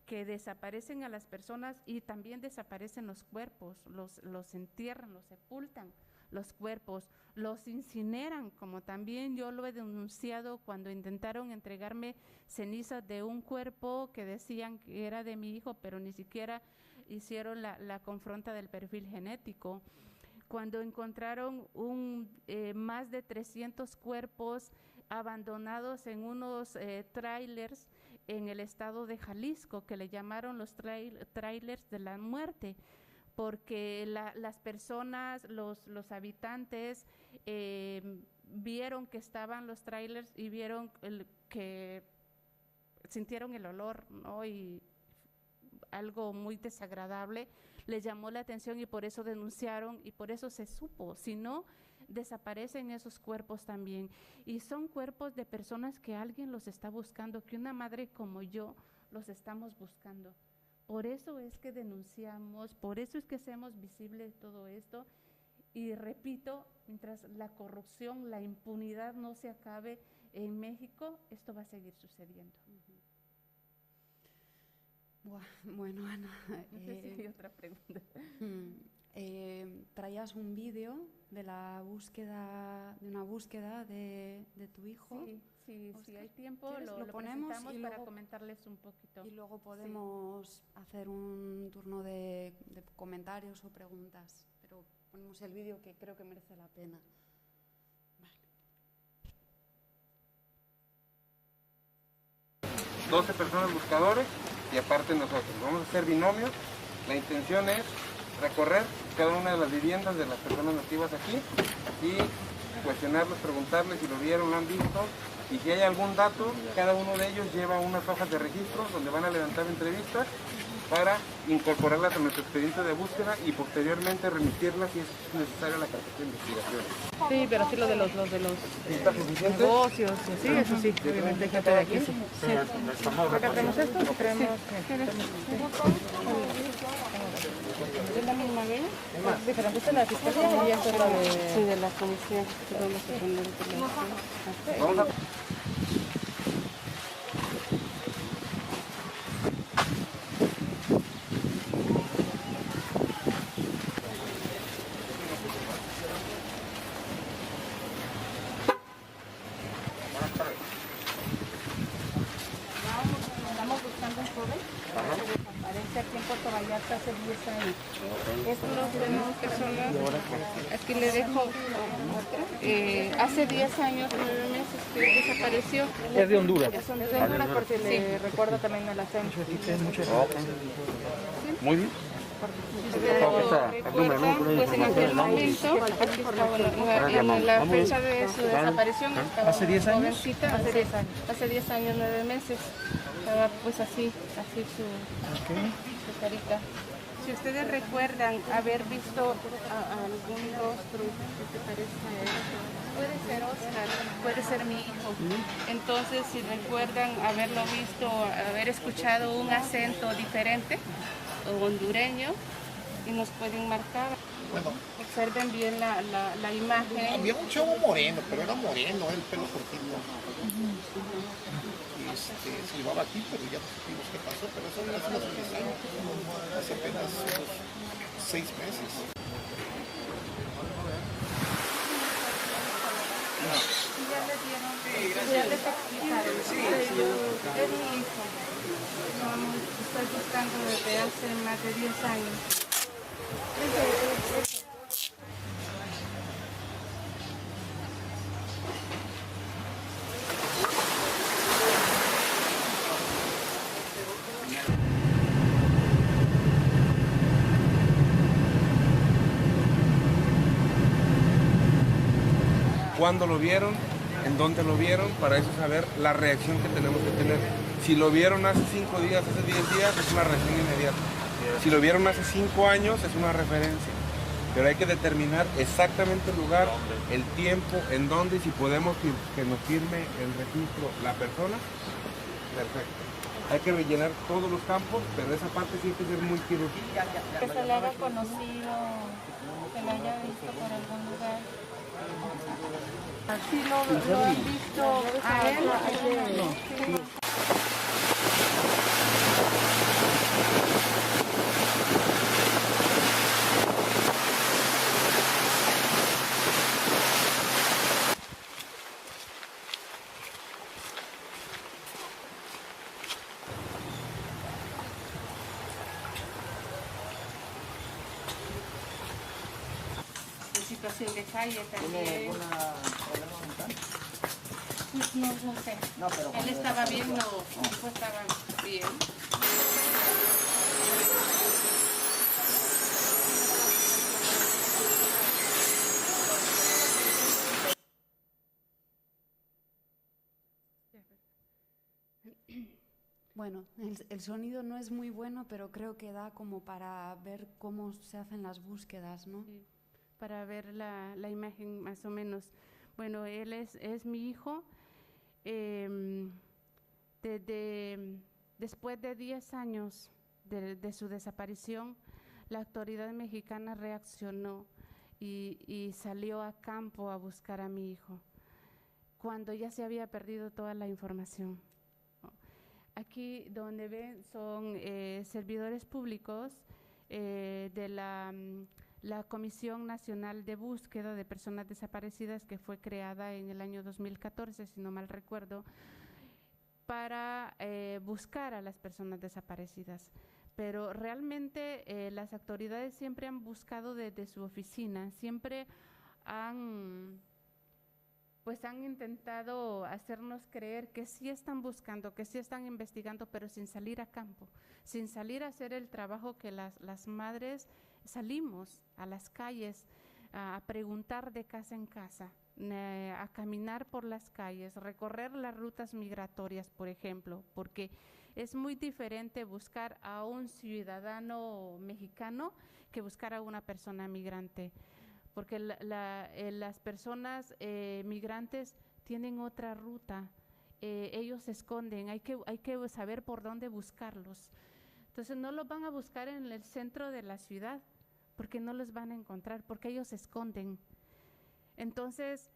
que desaparecen a las personas y también desaparecen los cuerpos, los entierran, los sepultan, los cuerpos, los incineran, como también yo lo he denunciado cuando intentaron entregarme cenizas de un cuerpo que decían que era de mi hijo, pero ni siquiera hicieron la confronta del perfil genético. Cuando encontraron más de 300 cuerpos abandonados en unos trailers en el estado de Jalisco, que le llamaron los trailers de la muerte, porque las personas, los habitantes vieron que estaban los trailers y vieron que sintieron el olor, ¿no? Y algo muy desagradable les llamó la atención y por eso denunciaron y por eso se supo. Si no, desaparecen esos cuerpos también. Y son cuerpos de personas que alguien los está buscando, que una madre como yo los estamos buscando. Por eso es que denunciamos, por eso es que hacemos visible todo esto. Y repito, mientras la corrupción, la impunidad no se acabe en México, esto va a seguir sucediendo. Bueno, Ana, No sé si hay otra pregunta. Traías un vídeo de una búsqueda de tu hijo. Sí, si hay tiempo lo ponemos presentamos y para luego, comentarles un poquito. Y luego podemos hacer un turno de comentarios o preguntas, pero ponemos el vídeo que creo que merece la pena. Vale. 12 personas buscadores y aparte nosotros. Vamos a hacer binomio. La intención es recorrer cada una de las viviendas de las personas nativas aquí y cuestionarlos, preguntarles si lo vieron, lo han visto y si hay algún dato. Cada uno de ellos lleva unas hojas de registro donde van a levantar entrevistas para incorporarlas a nuestro expediente de búsqueda y posteriormente remitirlas si es necesaria la carpeta de investigación. Sí, pero sí lo de los negocios, sí, eso sí, obviamente hay gente de aquí. Sí. Acá tenemos esto, creemos que ¿es la misma ley? Es diferente, esta es la fiscalía y esta es la de la comisión. Vamos a... Estamos buscando un joven que desaparece aquí en Puerto Vallarta hace 10 años. Esto lo tenemos personas, aquí le dejo otra. Hace 10 años, 9 meses que desapareció. Es de Honduras. Son de Honduras porque le recuerda también el acento. Muy bien. Pues en aquel momento, aquí está, bueno, en la fecha de su desaparición, ¿Hace 10 años? Jovencita, hace 10 años, 9 meses, estaba pues así su carita. Si ustedes recuerdan haber visto algún rostro que se parezca a él, puede ser Oscar, puede ser mi hijo. Entonces, si recuerdan haberlo visto, haber escuchado un acento diferente o hondureño, y nos pueden marcar. Bueno, observen bien la imagen. Había un chavo moreno, pero era moreno, el pelo cortito. Y se llevaba aquí, pero ya no supimos qué pasó, pero eso hace unos 10 años, hace apenas unos 6 meses. Ya le dieron, ya les explicaron. Es mi hijo. Estoy buscando desde hace más de 10 años. cuándo lo vieron, en dónde lo vieron, para eso saber la reacción que tenemos que tener. Si lo vieron hace 5 días, hace 10 días, es una reacción inmediata. Si lo vieron hace 5 años, es una referencia. Pero hay que determinar exactamente el lugar, el tiempo, en dónde, y si podemos que nos firme el registro la persona, perfecto. Hay que rellenar todos los campos, pero esa parte sí hay que ser muy quirúrgica. Que se le haya conocido, que le haya visto por algún lugar. Así lo han visto a él. Situación de calle también. ¿Tiene alguna problema mental? No sé. No, pero él estaba bien, no, mi hijo estaba bien. Bueno, el sonido no es muy bueno, pero creo que da como para ver cómo se hacen las búsquedas, ¿no? Sí, para ver la imagen más o menos. Bueno, él es mi hijo. Después de 10 años de su desaparición, la autoridad mexicana reaccionó y salió a campo a buscar a mi hijo, cuando ya se había perdido toda la información. Aquí donde ven son servidores públicos de la Comisión Nacional de Búsqueda de Personas Desaparecidas, que fue creada en el año 2014, si no mal recuerdo, para buscar a las personas desaparecidas. Pero realmente las autoridades siempre han buscado desde su oficina, siempre han intentado hacernos creer que sí están buscando, que sí están investigando, pero sin salir a campo, sin salir a hacer el trabajo que las madres salimos a las calles a preguntar de casa en casa, a caminar por las calles, recorrer las rutas migratorias, por ejemplo, porque es muy diferente buscar a un ciudadano mexicano que buscar a una persona migrante, porque las personas migrantes tienen otra ruta, ellos se esconden, hay que saber por dónde buscarlos. Entonces no los van a buscar en el centro de la ciudad, porque no los van a encontrar, porque ellos se esconden. Entonces,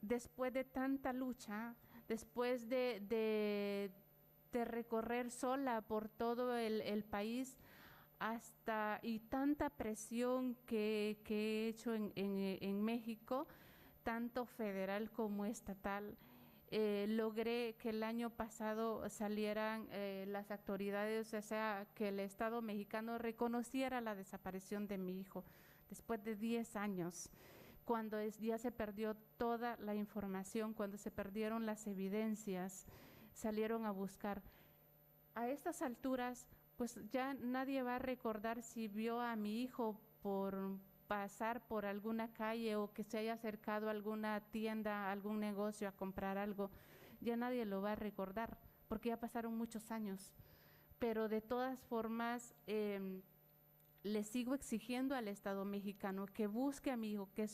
después de tanta lucha, después de recorrer sola por todo el país, y tanta presión que he hecho en México, tanto federal como estatal, logré que el año pasado salieran las autoridades, o sea, que el Estado mexicano reconociera la desaparición de mi hijo después de 10 años, cuando ya se perdió toda la información, cuando se perdieron las evidencias, salieron a buscar. A estas alturas, pues ya nadie va a recordar si vio a mi hijo por pasar por alguna calle o que se haya acercado a alguna tienda, a algún negocio a comprar algo. Ya nadie lo va a recordar, porque ya pasaron muchos años. Pero de todas formas, le sigo exigiendo al Estado mexicano que busque a mi hijo, que es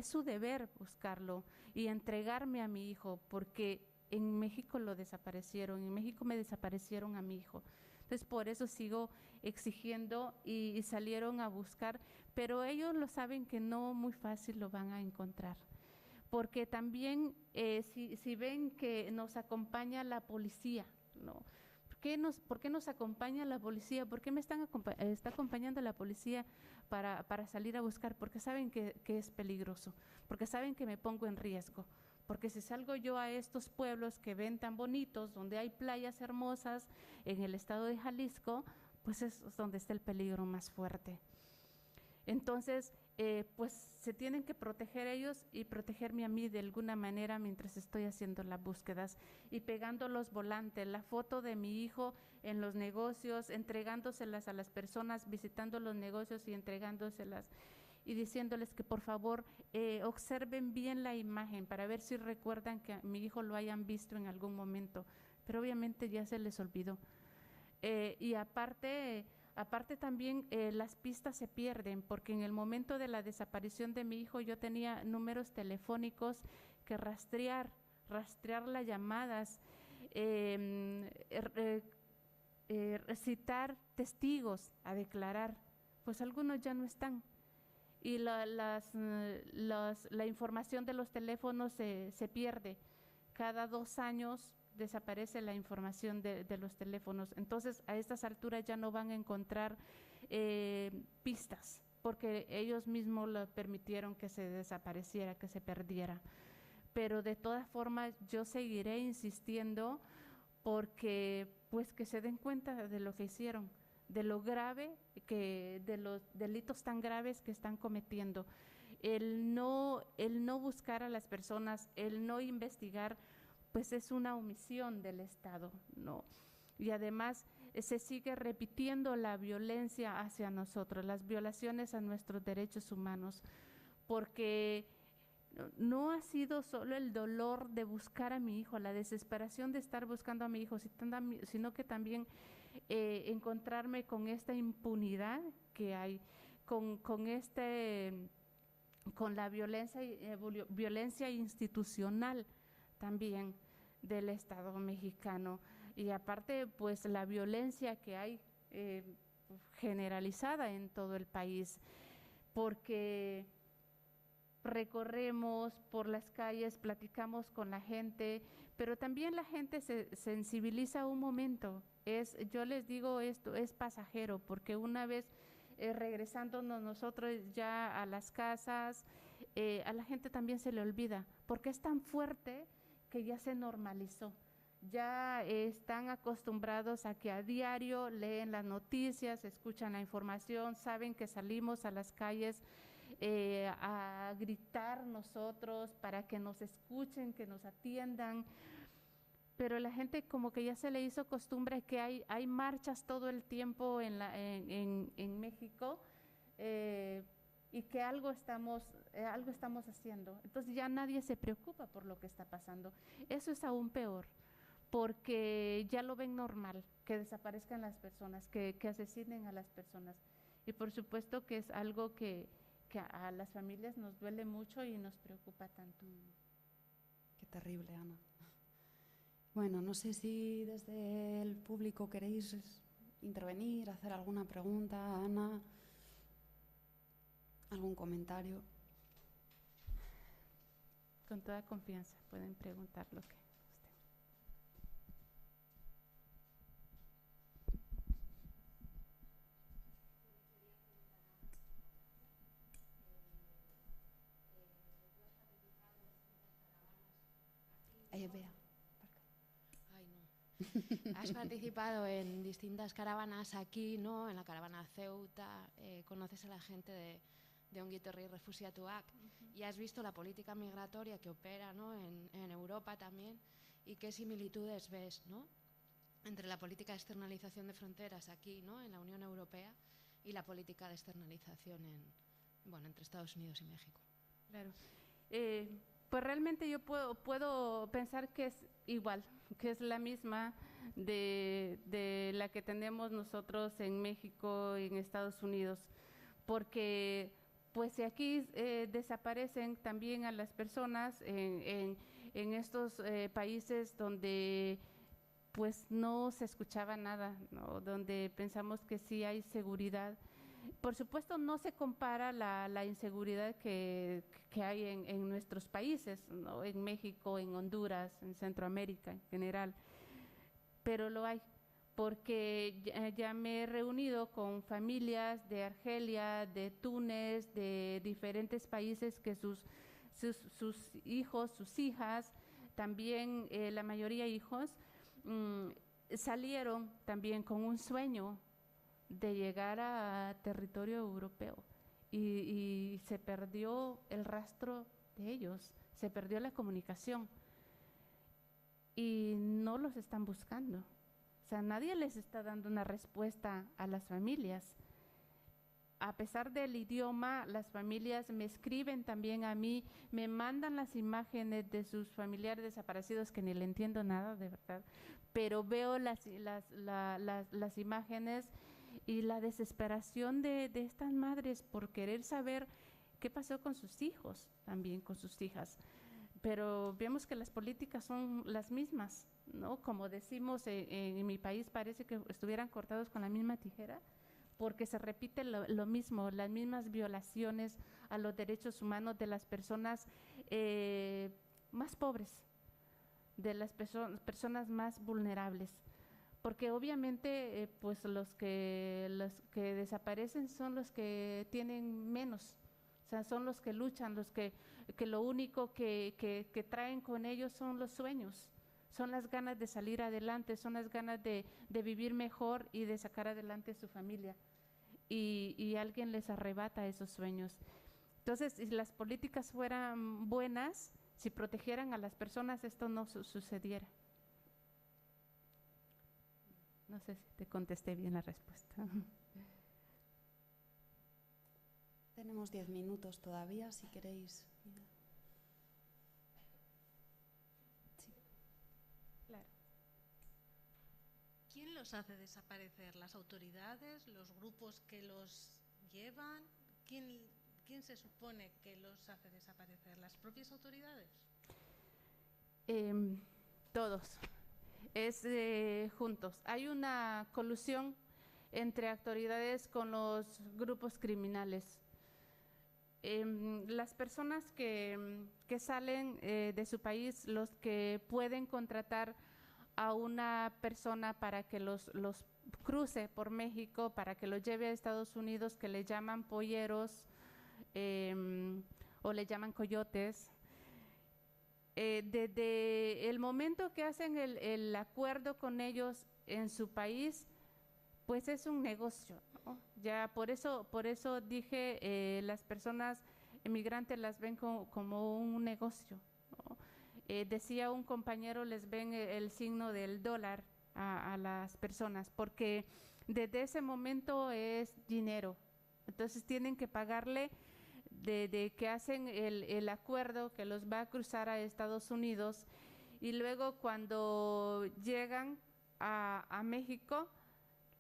su deber buscarlo y entregarme a mi hijo, porque en México lo desaparecieron, en México me desaparecieron a mi hijo. Entonces, por eso sigo exigiendo y salieron a buscar, pero ellos lo saben que no muy fácil lo van a encontrar. Porque también, si ven que nos acompaña la policía, ¿no? ¿Por qué nos acompaña la policía? ¿Por qué me está acompañando la policía para salir a buscar? Porque saben que es peligroso, porque saben que me pongo en riesgo. Porque si salgo yo a estos pueblos que ven tan bonitos, donde hay playas hermosas en el estado de Jalisco, pues es donde está el peligro más fuerte. Entonces, pues se tienen que proteger ellos y protegerme a mí de alguna manera mientras estoy haciendo las búsquedas y pegando los volantes, la foto de mi hijo en los negocios, entregándoselas a las personas, visitando los negocios y entregándoselas. y diciéndoles que por favor observen bien la imagen para ver si recuerdan que a mi hijo lo hayan visto en algún momento, pero obviamente ya se les olvidó. Y aparte también las pistas se pierden, porque en el momento de la desaparición de mi hijo yo tenía números telefónicos que rastrear las llamadas, citar testigos a declarar, pues algunos ya no están. Y la información de los teléfonos se pierde. Cada 2 años desaparece la información de los teléfonos. Entonces, a estas alturas ya no van a encontrar pistas, porque ellos mismos lo permitieron que se desapareciera, que se perdiera. Pero de todas formas, yo seguiré insistiendo porque, pues, que se den cuenta de lo que hicieron, de lo grave, de los delitos tan graves que están cometiendo. El no buscar a las personas, el no investigar, pues es una omisión del Estado, ¿no? Y además se sigue repitiendo la violencia hacia nosotros, las violaciones a nuestros derechos humanos, porque no ha sido solo el dolor de buscar a mi hijo, la desesperación de estar buscando a mi hijo, sino que también encontrarme con esta impunidad que hay, con la violencia institucional también del Estado mexicano, y aparte pues la violencia que hay generalizada en todo el país, porque recorremos por las calles, platicamos con la gente, pero también la gente se sensibiliza un momento. Yo les digo, esto es pasajero, porque una vez regresándonos nosotros ya a las casas, a la gente también se le olvida, porque es tan fuerte que ya se normalizó. Ya están acostumbrados a que a diario leen las noticias, escuchan la información, saben que salimos a las calles a gritar nosotros para que nos escuchen, que nos atiendan, pero la gente como que ya se le hizo costumbre que hay marchas todo el tiempo en México, y que algo estamos haciendo. Entonces ya nadie se preocupa por lo que está pasando. Eso es aún peor, porque ya lo ven normal, que desaparezcan las personas, que asesinen a las personas. Y por supuesto que es algo que a las familias nos duele mucho y nos preocupa tanto. Qué terrible, Ana. Bueno, no sé si desde el público queréis intervenir, hacer alguna pregunta, Ana, algún comentario. Con toda confianza pueden preguntar lo que gusten. Bea. Ay, no. Has participado en distintas caravanas aquí, ¿no? En la caravana Ceuta, conoces a la gente de Ongi Etorri Refuxiatuak, y has visto la política migratoria que opera, ¿no? en Europa también, y qué similitudes ves, ¿no? Entre la política de externalización de fronteras aquí, ¿no? En la Unión Europea, y la política de externalización entre Estados Unidos y México. Claro. Pues realmente yo puedo pensar que es igual, que es la misma de la que tenemos nosotros en México y en Estados Unidos, porque pues si aquí desaparecen también a las personas en estos países donde pues no se escuchaba nada, ¿no? Donde pensamos que sí hay seguridad. Por supuesto, no se compara la inseguridad que hay en nuestros países, ¿no? En México, en Honduras, en Centroamérica en general, pero lo hay, porque ya me he reunido con familias de Argelia, de Túnez, de diferentes países que sus hijos, sus hijas, también la mayoría hijos, salieron también con un sueño de llegar a territorio europeo y se perdió el rastro de ellos, se perdió la comunicación y no los están buscando. O sea, nadie les está dando una respuesta a las familias. a pesar del idioma, las familias me escriben también a mí, me mandan las imágenes de sus familiares desaparecidos, que ni le entiendo nada, de verdad, pero veo las imágenes y la desesperación de estas madres por querer saber qué pasó con sus hijos, también con sus hijas. Pero vemos que las políticas son las mismas, ¿no? Como decimos, en mi país parece que estuvieran cortados con la misma tijera, porque se repite lo mismo, las mismas violaciones a los derechos humanos de las personas más pobres, de las personas más vulnerables. Porque obviamente pues los que desaparecen son los que tienen menos, o sea, son los que luchan, los que lo único que traen con ellos son los sueños, son las ganas de salir adelante, son las ganas de vivir mejor y de sacar adelante su familia. Y alguien les arrebata esos sueños. Entonces, si las políticas fueran buenas, si protegieran a las personas, esto no sucediera. No sé si te contesté bien la respuesta. Tenemos 10 minutos todavía, si queréis. Sí. Claro. ¿Quién los hace desaparecer? ¿Las autoridades? ¿Los grupos que los llevan? ¿Quién se supone que los hace desaparecer? ¿Las propias autoridades? Todos. Es juntos. Hay una colusión entre autoridades con los grupos criminales. Las personas que salen de su país, los que pueden contratar a una persona para que los cruce por México, para que los lleve a Estados Unidos, que le llaman polleros o le llaman coyotes. Desde el momento que hacen el acuerdo con ellos en su país, pues es un negocio, ¿no? Ya por eso dije, las personas emigrantes las ven como un negocio, ¿no? Decía un compañero, les ven el signo del dólar a las personas, porque desde ese momento es dinero. Entonces tienen que pagarle de que hacen el acuerdo que los va a cruzar a Estados Unidos, y luego cuando llegan a México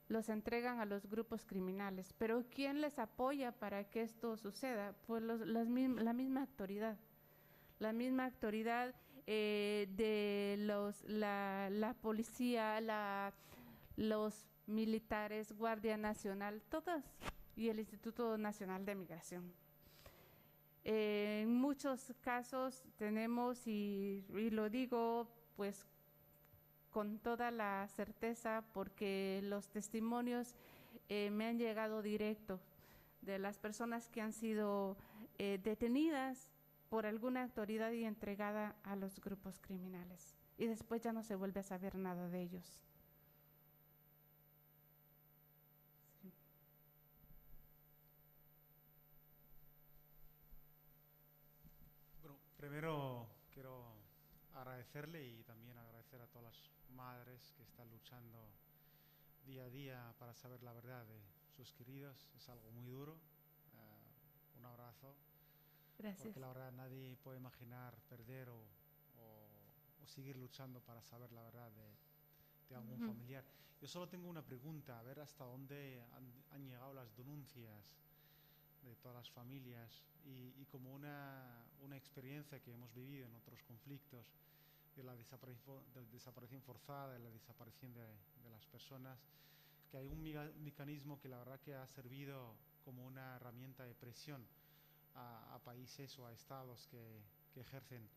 los entregan a los grupos criminales. Pero ¿quién les apoya para que esto suceda? Pues la misma autoridad. La misma autoridad de la policía, los militares, Guardia Nacional, todas, y el Instituto Nacional de Migración. En muchos casos tenemos, y lo digo pues con toda la certeza, porque los testimonios me han llegado directo de las personas que han sido detenidas por alguna autoridad y entregada a los grupos criminales, y después ya no se vuelve a saber nada de ellos. Sí. Bueno, primero quiero agradecerle y también agradecer a todas las madres que están luchando día a día para saber la verdad de sus queridos. Es algo muy duro. Un abrazo. Gracias. Porque la verdad nadie puede imaginar perder o seguir luchando para saber la verdad de algún familiar. Yo solo tengo una pregunta, a ver hasta dónde han llegado las denuncias de todas las familias y como una experiencia que hemos vivido en otros conflictos de la desaparición forzada, de la desaparición de las personas, que hay un mecanismo que la verdad que ha servido como una herramienta de presión a países o a estados que ejercen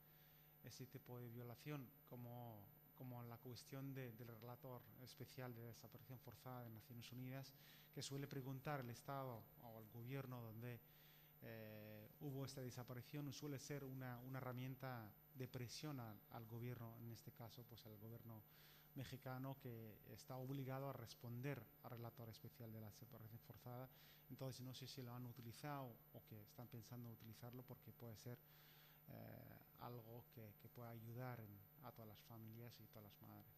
ese tipo de violación, como la cuestión del relator especial de desaparición forzada de Naciones Unidas, que suele preguntar al Estado o al gobierno donde hubo esta desaparición, suele ser una herramienta de presión al gobierno, en este caso pues al gobierno mexicano, que está obligado a responder al relator especial de la desaparición forzada. Entonces no sé si lo han utilizado o que están pensando utilizarlo, porque puede ser algo que pueda ayudar a todas las familias y todas las madres.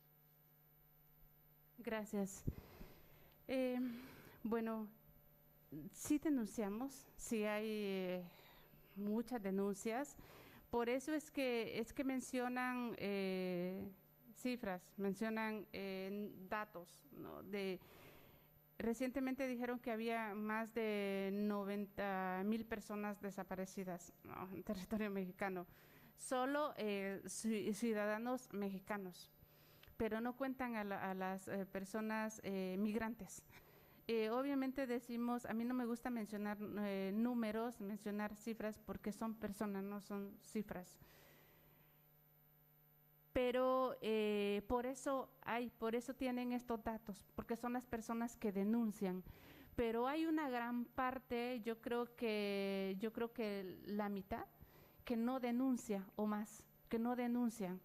Gracias. Bueno, sí denunciamos, sí hay muchas denuncias. Por eso es que mencionan cifras, mencionan datos, ¿no? Recientemente dijeron que había más de 90,000 personas desaparecidas, ¿no?, en territorio mexicano, solo ciudadanos mexicanos, pero no cuentan a las personas migrantes. Obviamente decimos, a mí no me gusta mencionar números, mencionar cifras, porque son personas, no son cifras. Pero por eso tienen estos datos, porque son las personas que denuncian. Pero hay una gran parte, yo creo que la mitad, que no denuncia o más, que no denuncian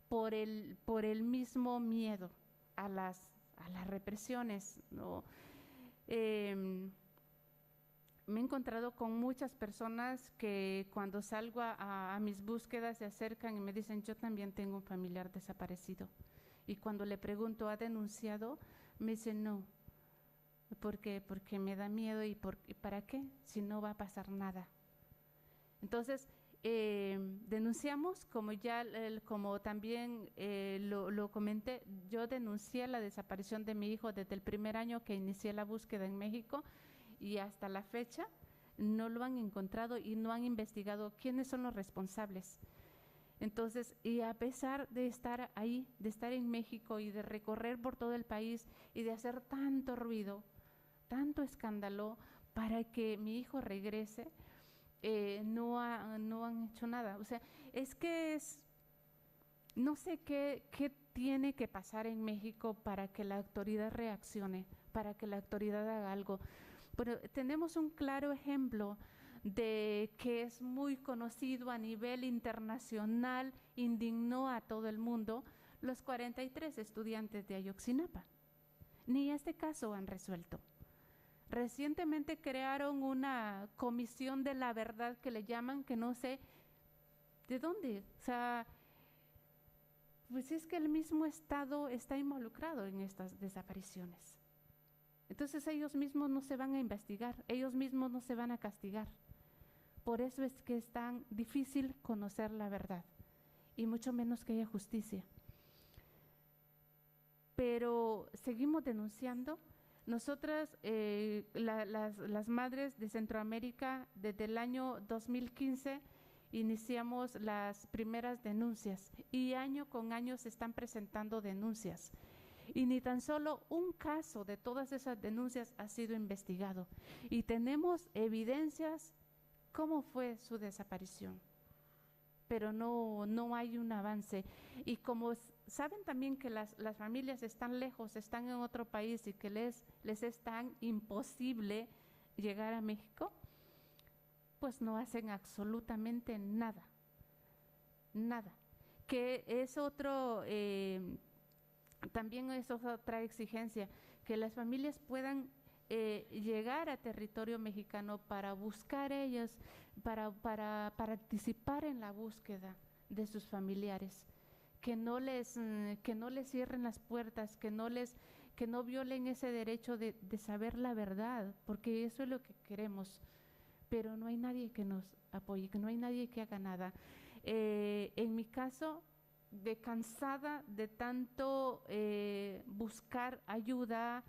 por el mismo miedo a las represiones, ¿no? Me he encontrado con muchas personas que cuando salgo a mis búsquedas se acercan y me dicen, yo también tengo un familiar desaparecido. Y cuando le pregunto, ¿ha denunciado? Me dicen, no. ¿Por qué? Porque me da miedo. ¿Y para qué? Si no va a pasar nada. Entonces, denunciamos, como también lo comenté, yo denuncié la desaparición de mi hijo desde el primer año que inicié la búsqueda en México, y hasta la fecha no lo han encontrado y no han investigado quiénes son los responsables. Entonces, y a pesar de estar ahí, de estar en México y de recorrer por todo el país y de hacer tanto ruido, tanto escándalo para que mi hijo regrese, no han hecho nada. O sea, no sé qué tiene que pasar en México para que la autoridad reaccione, para que la autoridad haga algo. Pero tenemos un claro ejemplo de que es muy conocido a nivel internacional, indignó a todo el mundo, los 43 estudiantes de Ayotzinapa. Ni este caso han resuelto. Recientemente crearon una comisión de la verdad que le llaman, que no sé de dónde. O sea, pues es que el mismo Estado está involucrado en estas desapariciones. Entonces ellos mismos no se van a investigar, ellos mismos no se van a castigar. Por eso es que es tan difícil conocer la verdad, y mucho menos que haya justicia. Pero seguimos denunciando. Nosotras, las madres de Centroamérica, desde el año 2015 iniciamos las primeras denuncias, y año con año se están presentando denuncias. Y ni tan solo un caso de todas esas denuncias ha sido investigado. Y tenemos evidencias cómo fue su desaparición, pero no hay un avance. Y como saben también que las familias están lejos, están en otro país, y que les es tan imposible llegar a México, pues no hacen absolutamente nada. Nada. Que es otro... también es otra exigencia, que las familias puedan llegar a territorio mexicano para buscar ellos, para participar en la búsqueda de sus familiares, que no les cierren las puertas, que no violen ese derecho de saber la verdad, porque eso es lo que queremos. Pero no hay nadie que nos apoye, que no hay nadie que haga nada. En mi caso, cansada de tanto buscar ayuda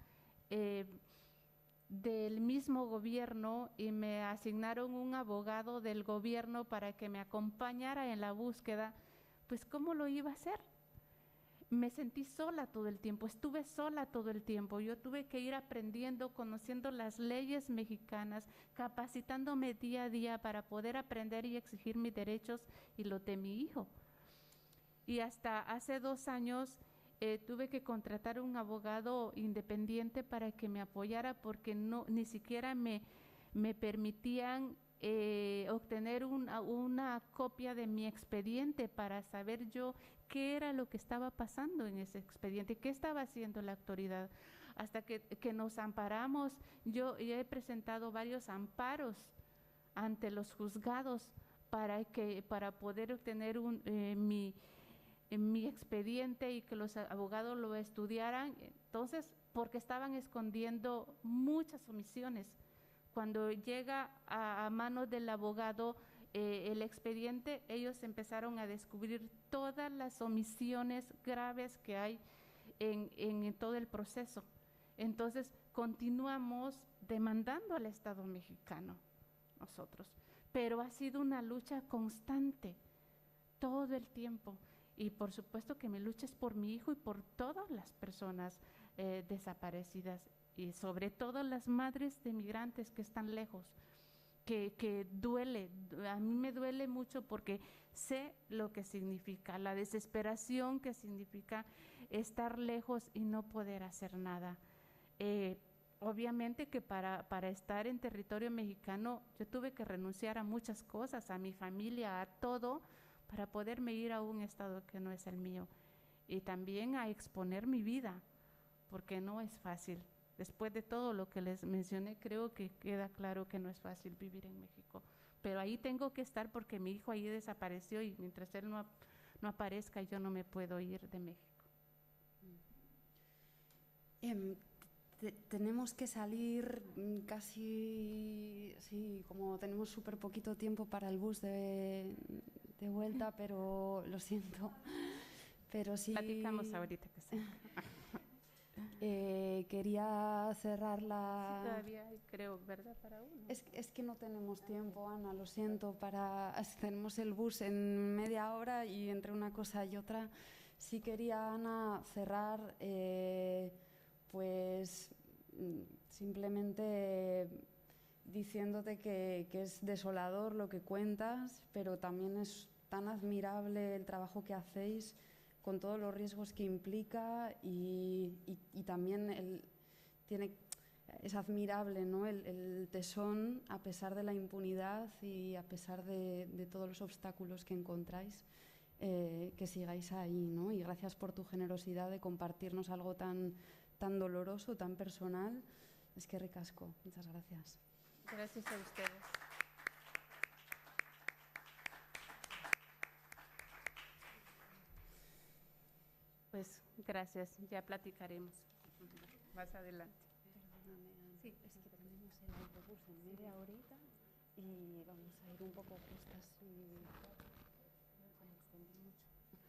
del mismo gobierno, y me asignaron un abogado del gobierno para que me acompañara en la búsqueda, pues ¿cómo lo iba a hacer? Me sentí sola todo el tiempo, estuve sola todo el tiempo. Yo tuve que ir aprendiendo, conociendo las leyes mexicanas, capacitándome día a día para poder aprender y exigir mis derechos y los de mi hijo. Y hasta hace 2 años tuve que contratar un abogado independiente para que me apoyara, porque ni siquiera me permitían obtener una copia de mi expediente para saber yo qué era lo que estaba pasando en ese expediente, qué estaba haciendo la autoridad. Hasta que nos amparamos, yo he presentado varios amparos ante los juzgados para poder obtener mi expediente y que los abogados lo estudiaran. Entonces, porque estaban escondiendo muchas omisiones, cuando llega a manos del abogado el expediente, ellos empezaron a descubrir todas las omisiones graves que hay en todo el proceso. Entonces, continuamos demandando al Estado mexicano nosotros, pero ha sido una lucha constante todo el tiempo. Y por supuesto que mi lucha es por mi hijo y por todas las personas desaparecidas, y sobre todo las madres de migrantes que están lejos, que duele. A mí me duele mucho porque sé lo que significa, la desesperación que significa estar lejos y no poder hacer nada. Obviamente que para estar en territorio mexicano yo tuve que renunciar a muchas cosas, a mi familia, a todo, para poderme ir a un estado que no es el mío, y también a exponer mi vida, porque no es fácil. Después de todo lo que les mencioné, creo que queda claro que no es fácil vivir en México, pero ahí tengo que estar porque mi hijo ahí desapareció, y mientras él no aparezca, yo no me puedo ir de México. Tenemos que salir casi, sí, como tenemos súper poquito tiempo para el bus de vuelta, pero lo siento. Pero sí. Platicamos ahorita que sí. Quería cerrar la... Sí, todavía hay, creo, ¿verdad? Para uno. Es que no tenemos tiempo, Ana, lo siento. Tenemos el bus en media hora y entre una cosa y otra. Sí quería, Ana, cerrar pues simplemente diciéndote que es desolador lo que cuentas, pero también es tan admirable el trabajo que hacéis, con todos los riesgos que implica, y también es admirable, ¿no? el tesón, a pesar de la impunidad y a pesar de todos los obstáculos que encontráis, que sigáis ahí, ¿no? Y gracias por tu generosidad de compartirnos algo tan doloroso, tan personal. Es que ricasco. Muchas gracias. Gracias a ustedes. Pues gracias, ya platicaremos más adelante. Perdóname, sí, es que tenemos el autobús en media horita y vamos a ir un poco justas y...